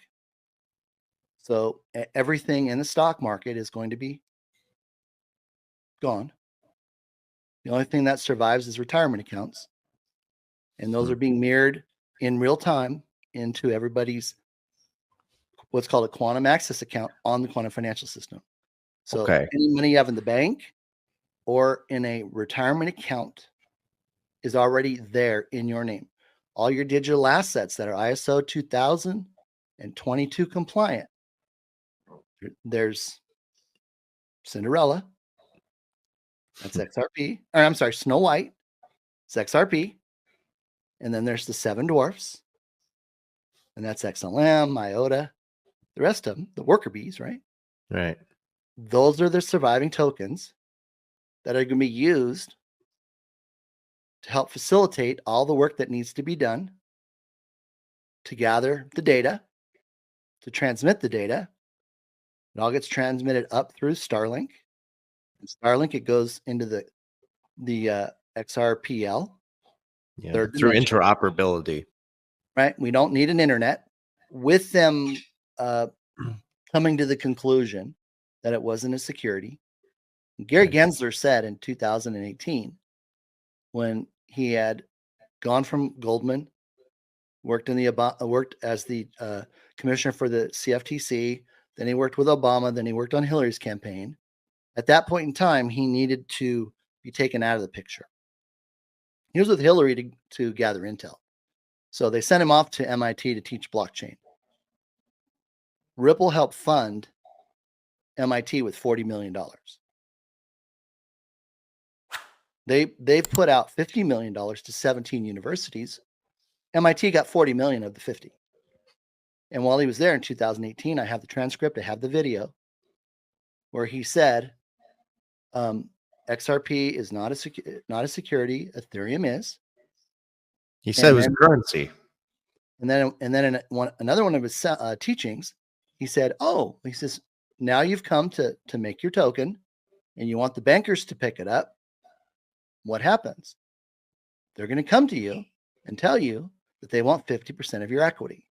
So everything in the stock market is going to be gone. The only thing that survives is retirement accounts, and those are being mirrored in real time into everybody's what's called a quantum access account on the quantum financial system. So any money you have in the bank or in a retirement account is already there in your name. All your digital assets that are ISO 2022 compliant. There's Cinderella. That's XRP. Or I'm sorry, Snow White. It's XRP. And then there's the 7 dwarfs. And that's XLM, IOTA. The rest of them, the worker bees, right? Right. Those are the surviving tokens that are going to be used to help facilitate all the work that needs to be done to gather the data, to transmit the data. It all gets transmitted up through Starlink. Starlink, it goes into the XRPL, Yeah. third Through dimension. interoperability. Right? We don't need an internet. With them coming to the conclusion that it wasn't a security, Gary Gensler said in 2018, when he had gone from Goldman, worked as the commissioner for the CFTC, then he worked with Obama, then he worked on Hillary's campaign. At that point in time, he needed to be taken out of the picture. He was with Hillary to gather intel. So they sent him off to MIT to teach blockchain. Ripple helped fund MIT with $40 million. They put out $50 million to 17 universities. MIT got 40 million of the 50. And while he was there in 2018, I have the transcript, I have the video where he said, XRP is not a security, Ethereum is. He said it was currency. And then in another one of his teachings, he said, he says, now you've come to make your token and you want the bankers to pick it up. What happens? They're going to come to you and tell you that they want 50% of your equity.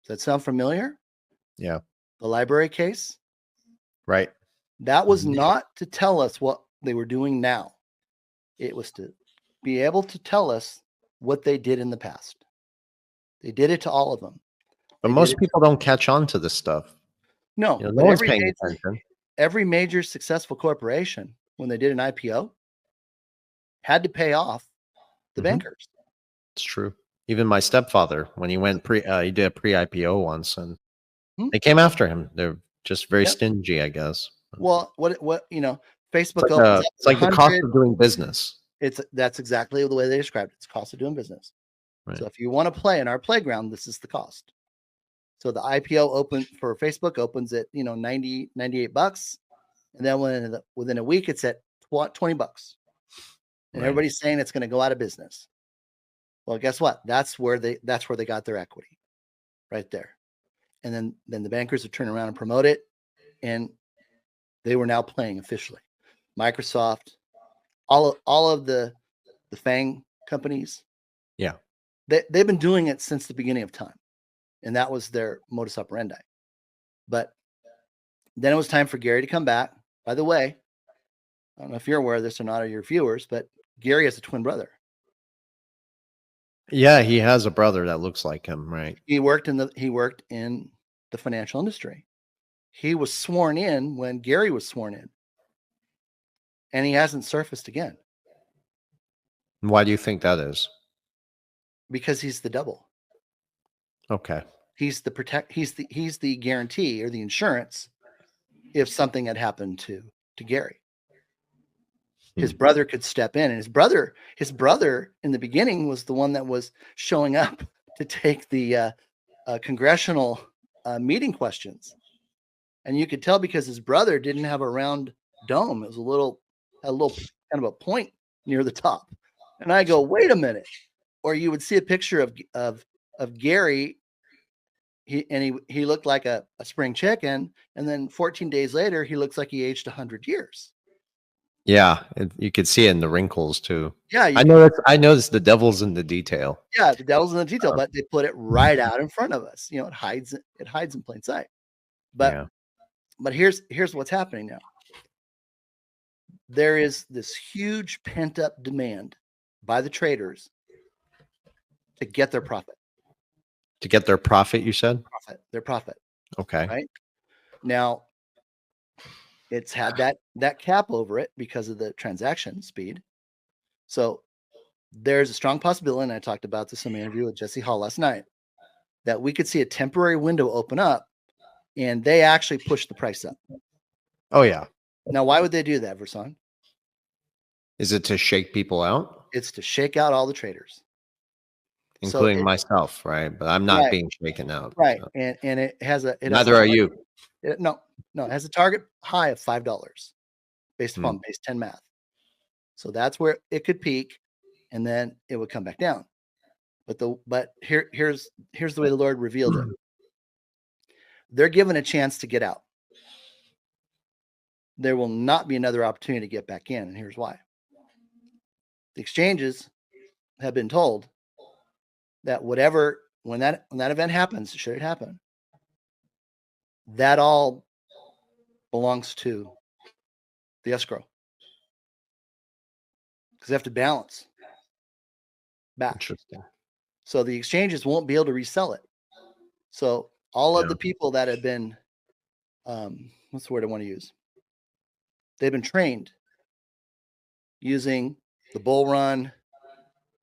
Does that sound familiar? Yeah. The library case? Right. That was not to tell us what they were doing now. It was to be able to tell us what they did in the past. They did it to all of them. But most people don't catch on to this stuff. No, no but one's paying attention. Every major successful corporation, when they did an IPO, had to pay off the bankers. It's true. Even my stepfather, when he went he did a pre-IPO once, and they came after him. They're just very stingy, I guess. Well, what Facebook it's like the cost of doing business. That's exactly the way they described it. It's cost of doing business. Right. So if you want to play in our playground, this is the cost. So the IPO for Facebook opens at $98, and then within a week it's at $20, and everybody's saying it's going to go out of business. Well, guess what? That's where they got their equity, right there. And then the bankers would turn around and promote it, and they were now playing officially. Microsoft, all of the FANG companies, they've been doing it since the beginning of time, and that was their modus operandi. But then it was time for Gary to come back. By the way, I don't know if you're aware of this or not, or your viewers, but Gary has a twin brother. Yeah, he has a brother that looks like him, right? He worked in the financial industry. He was sworn in when Gary was sworn in, and he hasn't surfaced again. Why do you think that is? Because he's the double. Okay. He's the guarantee or the insurance if something had happened to Gary. His brother could step in, and his brother in the beginning was the one that was showing up to take the congressional meeting questions. And you could tell because his brother didn't have a round dome. It was had a little kind of a point near the top. And I go, wait a minute. Or you would see a picture of Gary. He looked like a spring chicken. And then 14 days later, he looks like he aged 100 years. Yeah. You could see it in the wrinkles too. Yeah. I noticed the devil's in the detail. Yeah. The devil's in the detail, but they put it right out in front of us. It hides in plain sight. But here's what's happening now. There is this huge pent up demand by the traders to get their profit. To get their profit, you said? Their profit. Okay. Right? Now, it's had that cap over it because of the transaction speed. So there's a strong possibility, and I talked about this in my interview with Jesse Hall last night, that we could see a temporary window open up and they actually push the price up. Oh, yeah. Now, why would they do that, Versan? Is it to shake people out? It's to shake out all the traders. Including myself, right? But I'm not being shaken out. Right. So. And it has a... Neither are you. No, it has a target high of $5 based upon base 10 math. So that's where it could peak, and then it would come back down. But here's the way the Lord revealed it. They're given a chance to get out. there will not be another opportunity to get back in. And here's why. The exchanges have been told that when that event happens, should it happen, that all belongs to the escrow. Because they have to balance back. Interesting. So the exchanges won't be able to resell it. So all of Yeah. the people that have been, what's the word I want to use? They've been trained using the bull run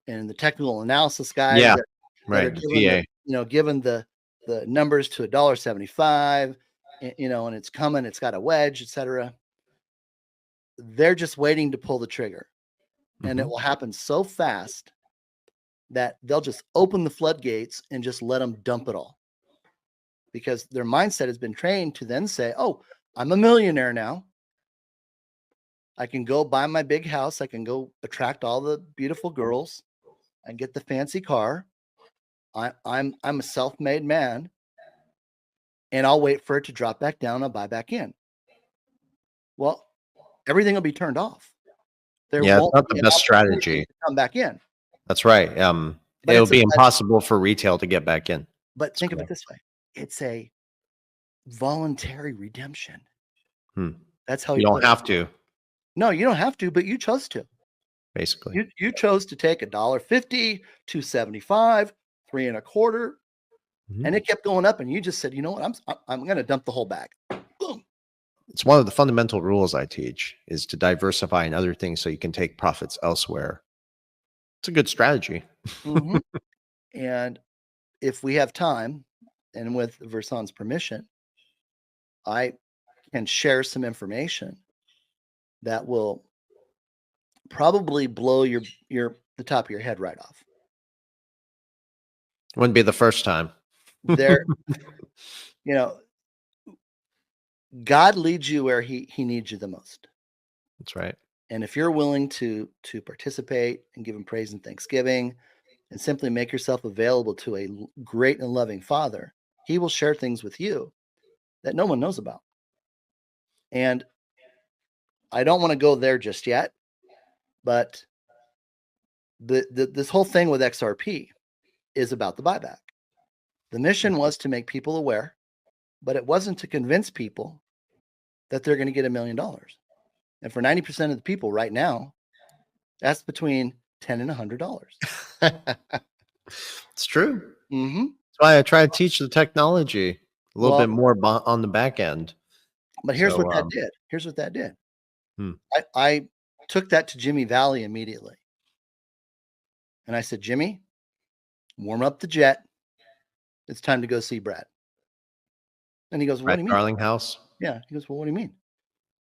and the technical analysis guys Yeah. that Right. are The given PA. given the numbers to $1.75, and it's coming, it's got a wedge, etc. They're just waiting to pull the trigger. And it Mhm. will happen so fast that they'll just open the floodgates and just let them dump it all. Because their mindset has been trained to then say, oh, I'm a millionaire now. I can go buy my big house. I can go attract all the beautiful girls and get the fancy car. I'm a self-made man, and I'll wait for it to drop back down. I'll buy back in. Well, everything will be turned off. There Yeah, it's won't not be the an best opportunity strategy. to come back in. That's right. But It'll be impossible for retail to get back in. But think of it correct. this way: it's a voluntary redemption. Hmm. That's how You he don't put it. have to, No, you don't have to, but you chose to. basically. You chose to take $1.50, $2.75, $3.25, Mhm. and it kept going up. And you just said, you know what? I'm going to dump the whole bag. Boom. It's one of the fundamental rules I teach is to diversify in other things so you can take profits elsewhere. It's a good strategy. Mm-hmm. And if we have time, and with Versan's permission, I can share some information that will probably blow the top of your head right off. Wouldn't be the first time. There, you know, God leads you where he needs you the most. That's right. And if you're willing to participate and give him praise and thanksgiving and simply make yourself available to a great and loving Father, he will share things with you that no one knows about. And I don't want to go there just yet, but this whole thing with XRP is about the buyback. The mission was to make people aware, but it wasn't to convince people that they're going to get $1 million. And for 90% of the people right now, that's between $10 and $100. It's true. Mm-hmm. That's why I try to teach the technology a little Well, bit more on the back end. but here's So, what that did. Here's what that did. Hmm. I took that to Jimmy Valley immediately. And I said, Jimmy, warm up the jet. It's time to go see Brad. And he goes, well, what Brad do you mean? Darlinghouse. Yeah. He goes, well, what do you mean?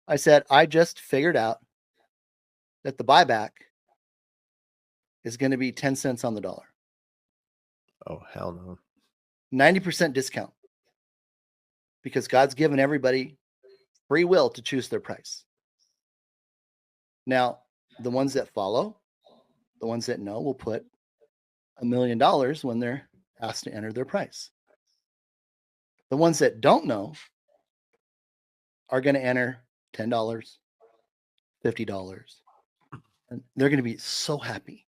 I said, I just figured out that the buyback is going to be 10 cents on the dollar. Oh, hell no. 90% discount. Because God's given everybody free will to choose their price. Now, the ones that follow, the ones that know, will put $1 million when they're asked to enter their price. The ones that don't know are going to enter $10, $50, and they're going to be so happy.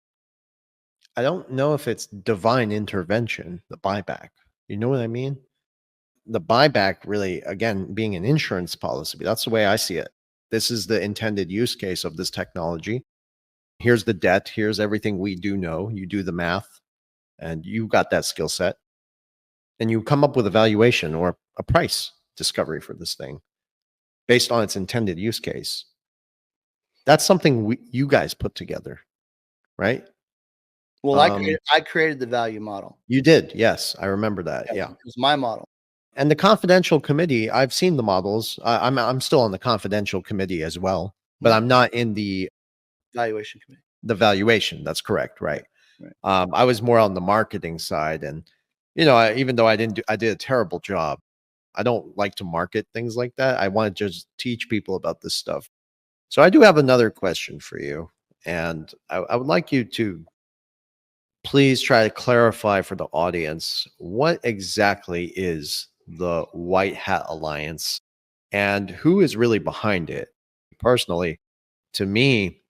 I don't know if it's divine intervention, the buyback. You know what I mean? The buyback really, again, being an insurance policy, that's the way I see it. This is the intended use case of this technology. Here's the debt. Here's everything we do know. You do the math and you got that skill set. And you come up with a valuation or a price discovery for this thing based on its intended use case. That's something you guys put together, right? Well, I created the value model. You did. Yes. I remember that. Yeah. It was my model. And the confidential committee, I've seen the models. I'm still on the confidential committee as well, but I'm not in the Valuation committee. the valuation. That's correct, right? Right. I was more on the marketing side, and even though I did a terrible job. I don't like to market things like that. I want to just teach people about this stuff. So I do have another question for you, and I would like you to please try to clarify for the audience what exactly is the White Hat Alliance. And who is really behind it? Personally, to me,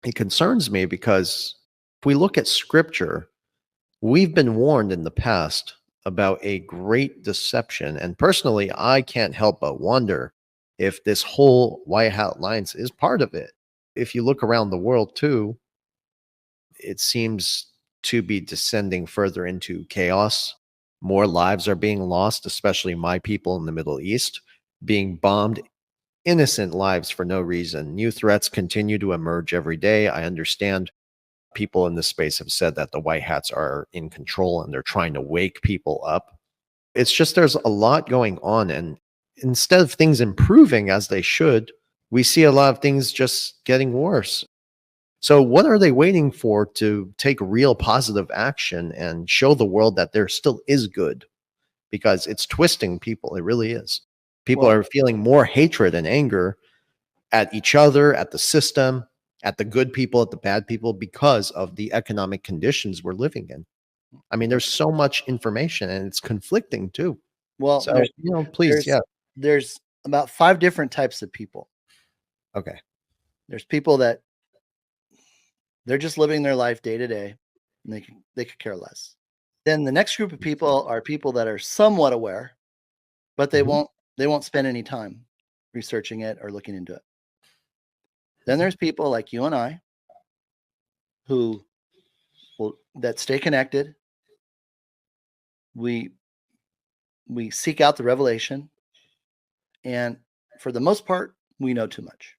it concerns me because if we look at scripture, we've been warned in the past about a great deception. And personally, I can't help but wonder if this whole White Hat Alliance is part of it. If you look around the world too, it seems to be descending further into chaos. More lives are being lost, especially my people in the Middle East, being bombed, innocent lives for no reason. New threats continue to emerge every day. I understand people in this space have said that the White Hats are in control and they're trying to wake people up. It's just there's a lot going on. And instead of things improving as they should, we see a lot of things just getting worse. So, what are they waiting for to take real positive action and show the world that there still is good? Because it's twisting people. It really is. People Well, are feeling more hatred and anger at each other, at the system, at the good people, at the bad people, because of the economic conditions we're living in. I mean, there's so much information and it's conflicting too. well, So, please, there's yeah. there's about 5 different types of people. Okay. There's people that they're just living their life day to day, and they could care less. Then the next group of people are people that are somewhat aware, but Mhm. they won't spend any time researching it or looking into it. Then there's people like you and I who that stay connected. We we seek out the revelation, and for the most part, we know too much.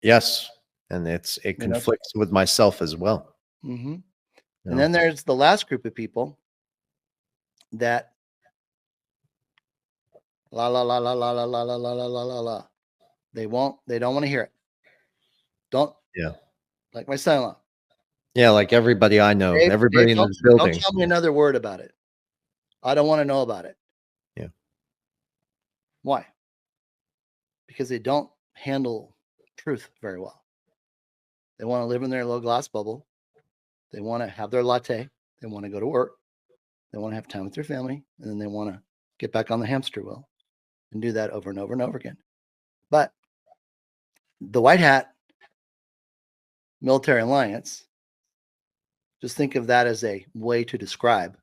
Yes. And it We know too conflicts with myself as well. much. Hmm. You And know? then there's the last group of people that la la la la la la la la la la la la la. They don't want to hear it. Don't Yeah. like my son-in-law. Yeah, like everybody I know, Dave, everybody in this don't building. tell me another word about it. I don't want to know about it. Yeah. Why? Because they don't handle truth very well. They want to live in their little glass bubble. They want to have their latte. They want to go to work. They want to have time with their family. And then they want to get back on the hamster wheel and do that over and over and over again. But the White Hat Military Alliance, just think of that as a way to describe,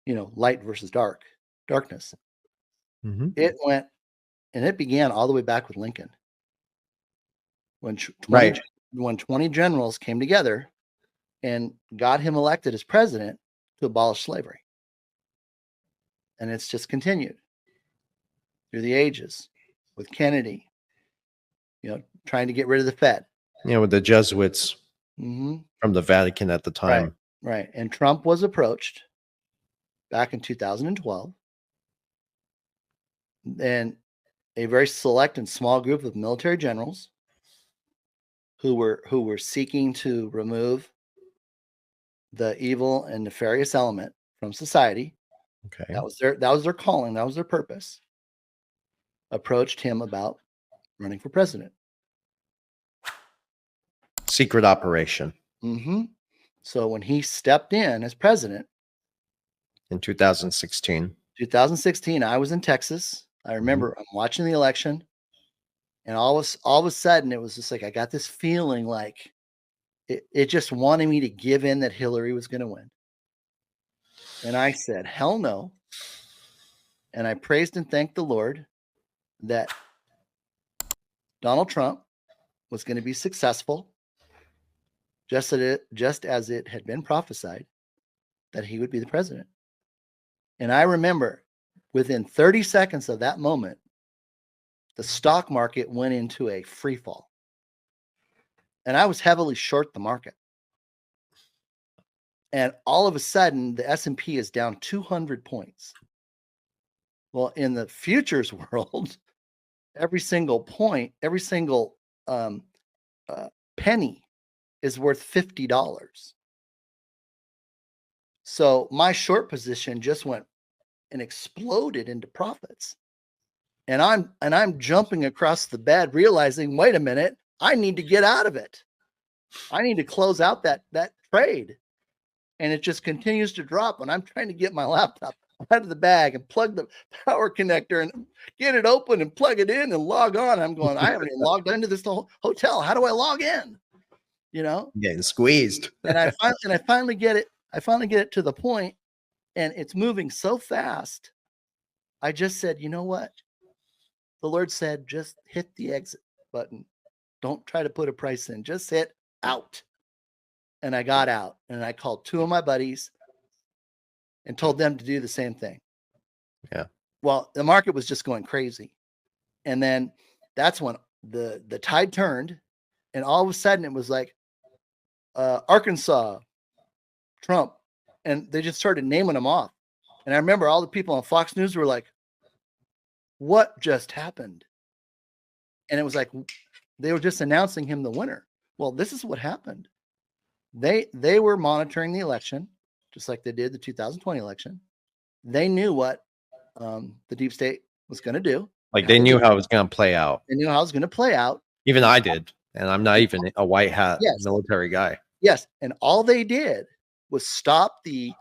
light versus darkness. Mhm. It went and it began all the way back with Lincoln. When Right. 20 generals came together and got him elected as president to abolish slavery. And it's just continued through the ages with Kennedy, trying to get rid of the Fed. With the Jesuits Hmm. from the Vatican at the Right, time. right. And Trump was approached back in 2012, and a very select and small group of military generals who were seeking to remove the evil and nefarious element from society. Okay. That was their calling. That was their purpose. Approached him about running for president. Secret operation Hmm. So when he stepped in as president, in 2016. 2016, I was in Texas. I Mhm. remember I'm watching the election, and all of a sudden, it was just like I got this feeling like it just wanted me to give in that Hillary was going to win. And I said, hell no. And I praised and thanked the Lord that Donald Trump was going to be successful, just as it had been prophesied that he would be the president. And I remember within 30 seconds of that moment, the stock market went into a free fall. And I was heavily short the market. And all of a sudden, the S&P is down 200 points. Well, in the futures world, every single point, every single penny is worth $50. So my short position just went and exploded into profits. And I'm jumping across the bed, realizing, wait a minute, I need to get out of it. I need to close out that trade. And it just continues to drop. And I'm trying to get my laptop out of the bag and plug the power connector and get it open and plug it in and log on. I'm going, I haven't even logged into this hotel. How do I log in? You know, Getting squeezed. and I finally get it. I finally get it to the point, and it's moving so fast. I just said, you know what? The Lord said, just hit the exit button. Don't try to put a price in. Just hit out. And I got out, and I called 2 of my buddies and told them to do the same thing. Yeah. Well, the market was just going crazy. And then that's when the tide turned, and all of a sudden it was like Arkansas, Trump, and they just started naming them off. And I remember all the people on Fox News were like, what just happened? And it was like they were just announcing him the winner. Well, this is what happened. They were monitoring the election, just like they did the 2020 election. They knew what the deep state was going to do. Like they knew how it was going to play out. They knew how it was going to play out. Even I did. And I'm not even a white hat military guy. Yes. And all they did was stop the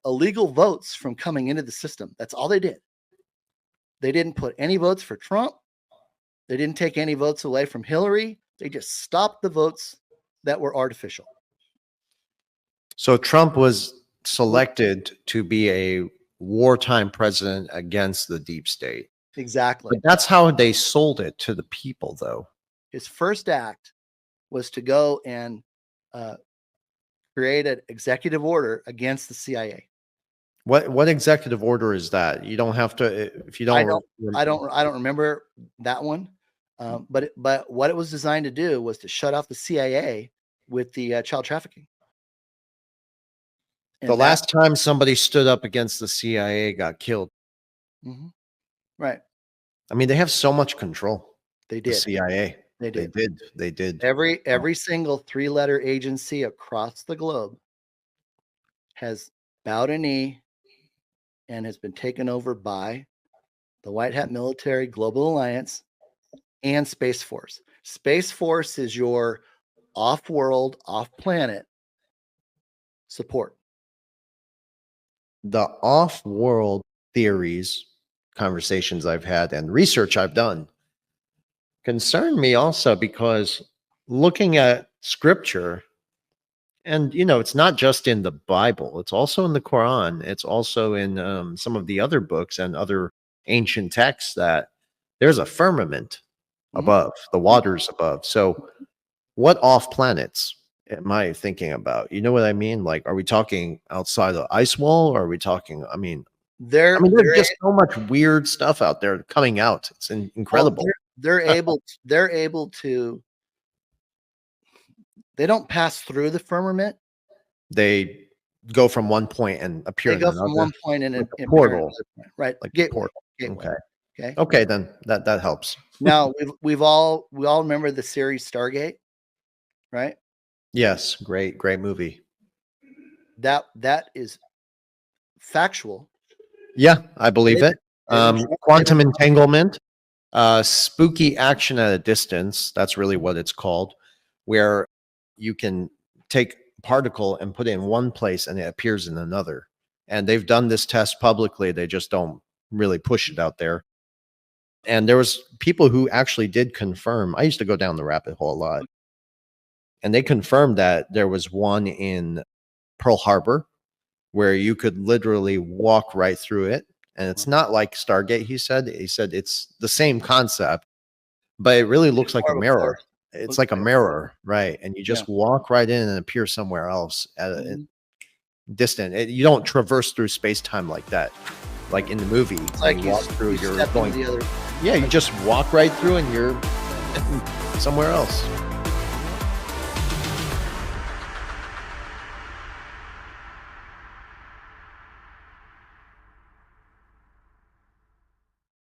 illegal votes from coming into the system. That's all they did. They didn't put any votes for Trump. They didn't take any votes away from Hillary. They just stopped the votes that were artificial. So Trump was selected to be a wartime president against the deep state. Exactly. But that's how they sold it to the people, though. His first act was to go and create an executive order against the CIA. What executive order is that? You don't have to if you don't. I don't remember that one. But what it was designed to do was to shut off the CIA with the child trafficking. And the last time somebody stood up against the CIA got killed. Mm-hmm. Right. I mean, they have so much control. They did. The CIA. They did. They did. Every single 3-letter agency across the globe has bowed a knee and has been taken over by the White Hat Military Global Alliance and Space Force. Space Force is your off-world, off-planet support. The off-world theories, conversations I've had, and research I've done concern me also because looking at scripture, and it's not just in the Bible, it's also in the Quran, it's also in some of the other books and other ancient texts, that there's a firmament above, the waters above. So what off planets am I thinking about? You know what I mean? Like, are we talking outside the ice wall, or are we talking, there's just so much weird stuff out there coming out. It's incredible. Well, they're able to, they don't pass through the firmament. They go from one point and appear in another. From one point and like a portal, right? Like a portal. Gateway. Okay, then that helps. Now we all remember the series Stargate, right? Yes, great movie. That is factual. Yeah, I believe it. Quantum entanglement, spooky action at a distance. That's really what it's called, where you can take a particle and put it in one place and it appears in another. And they've done this test publicly. They just don't really push it out there. And there was people who actually did confirm. I used to go down the rabbit hole a lot. And they confirmed that there was one in Pearl Harbor where you could literally walk right through it. And it's not like Stargate, he said. He said it's the same concept, but it really looks like a mirror. It's like a mirror, right? And you just walk right in and appear somewhere else at a distant. You don't traverse through space-time like that, like in the movie. It's like you walk through, you're step going into the other. Yeah, you just walk right through and you're somewhere else.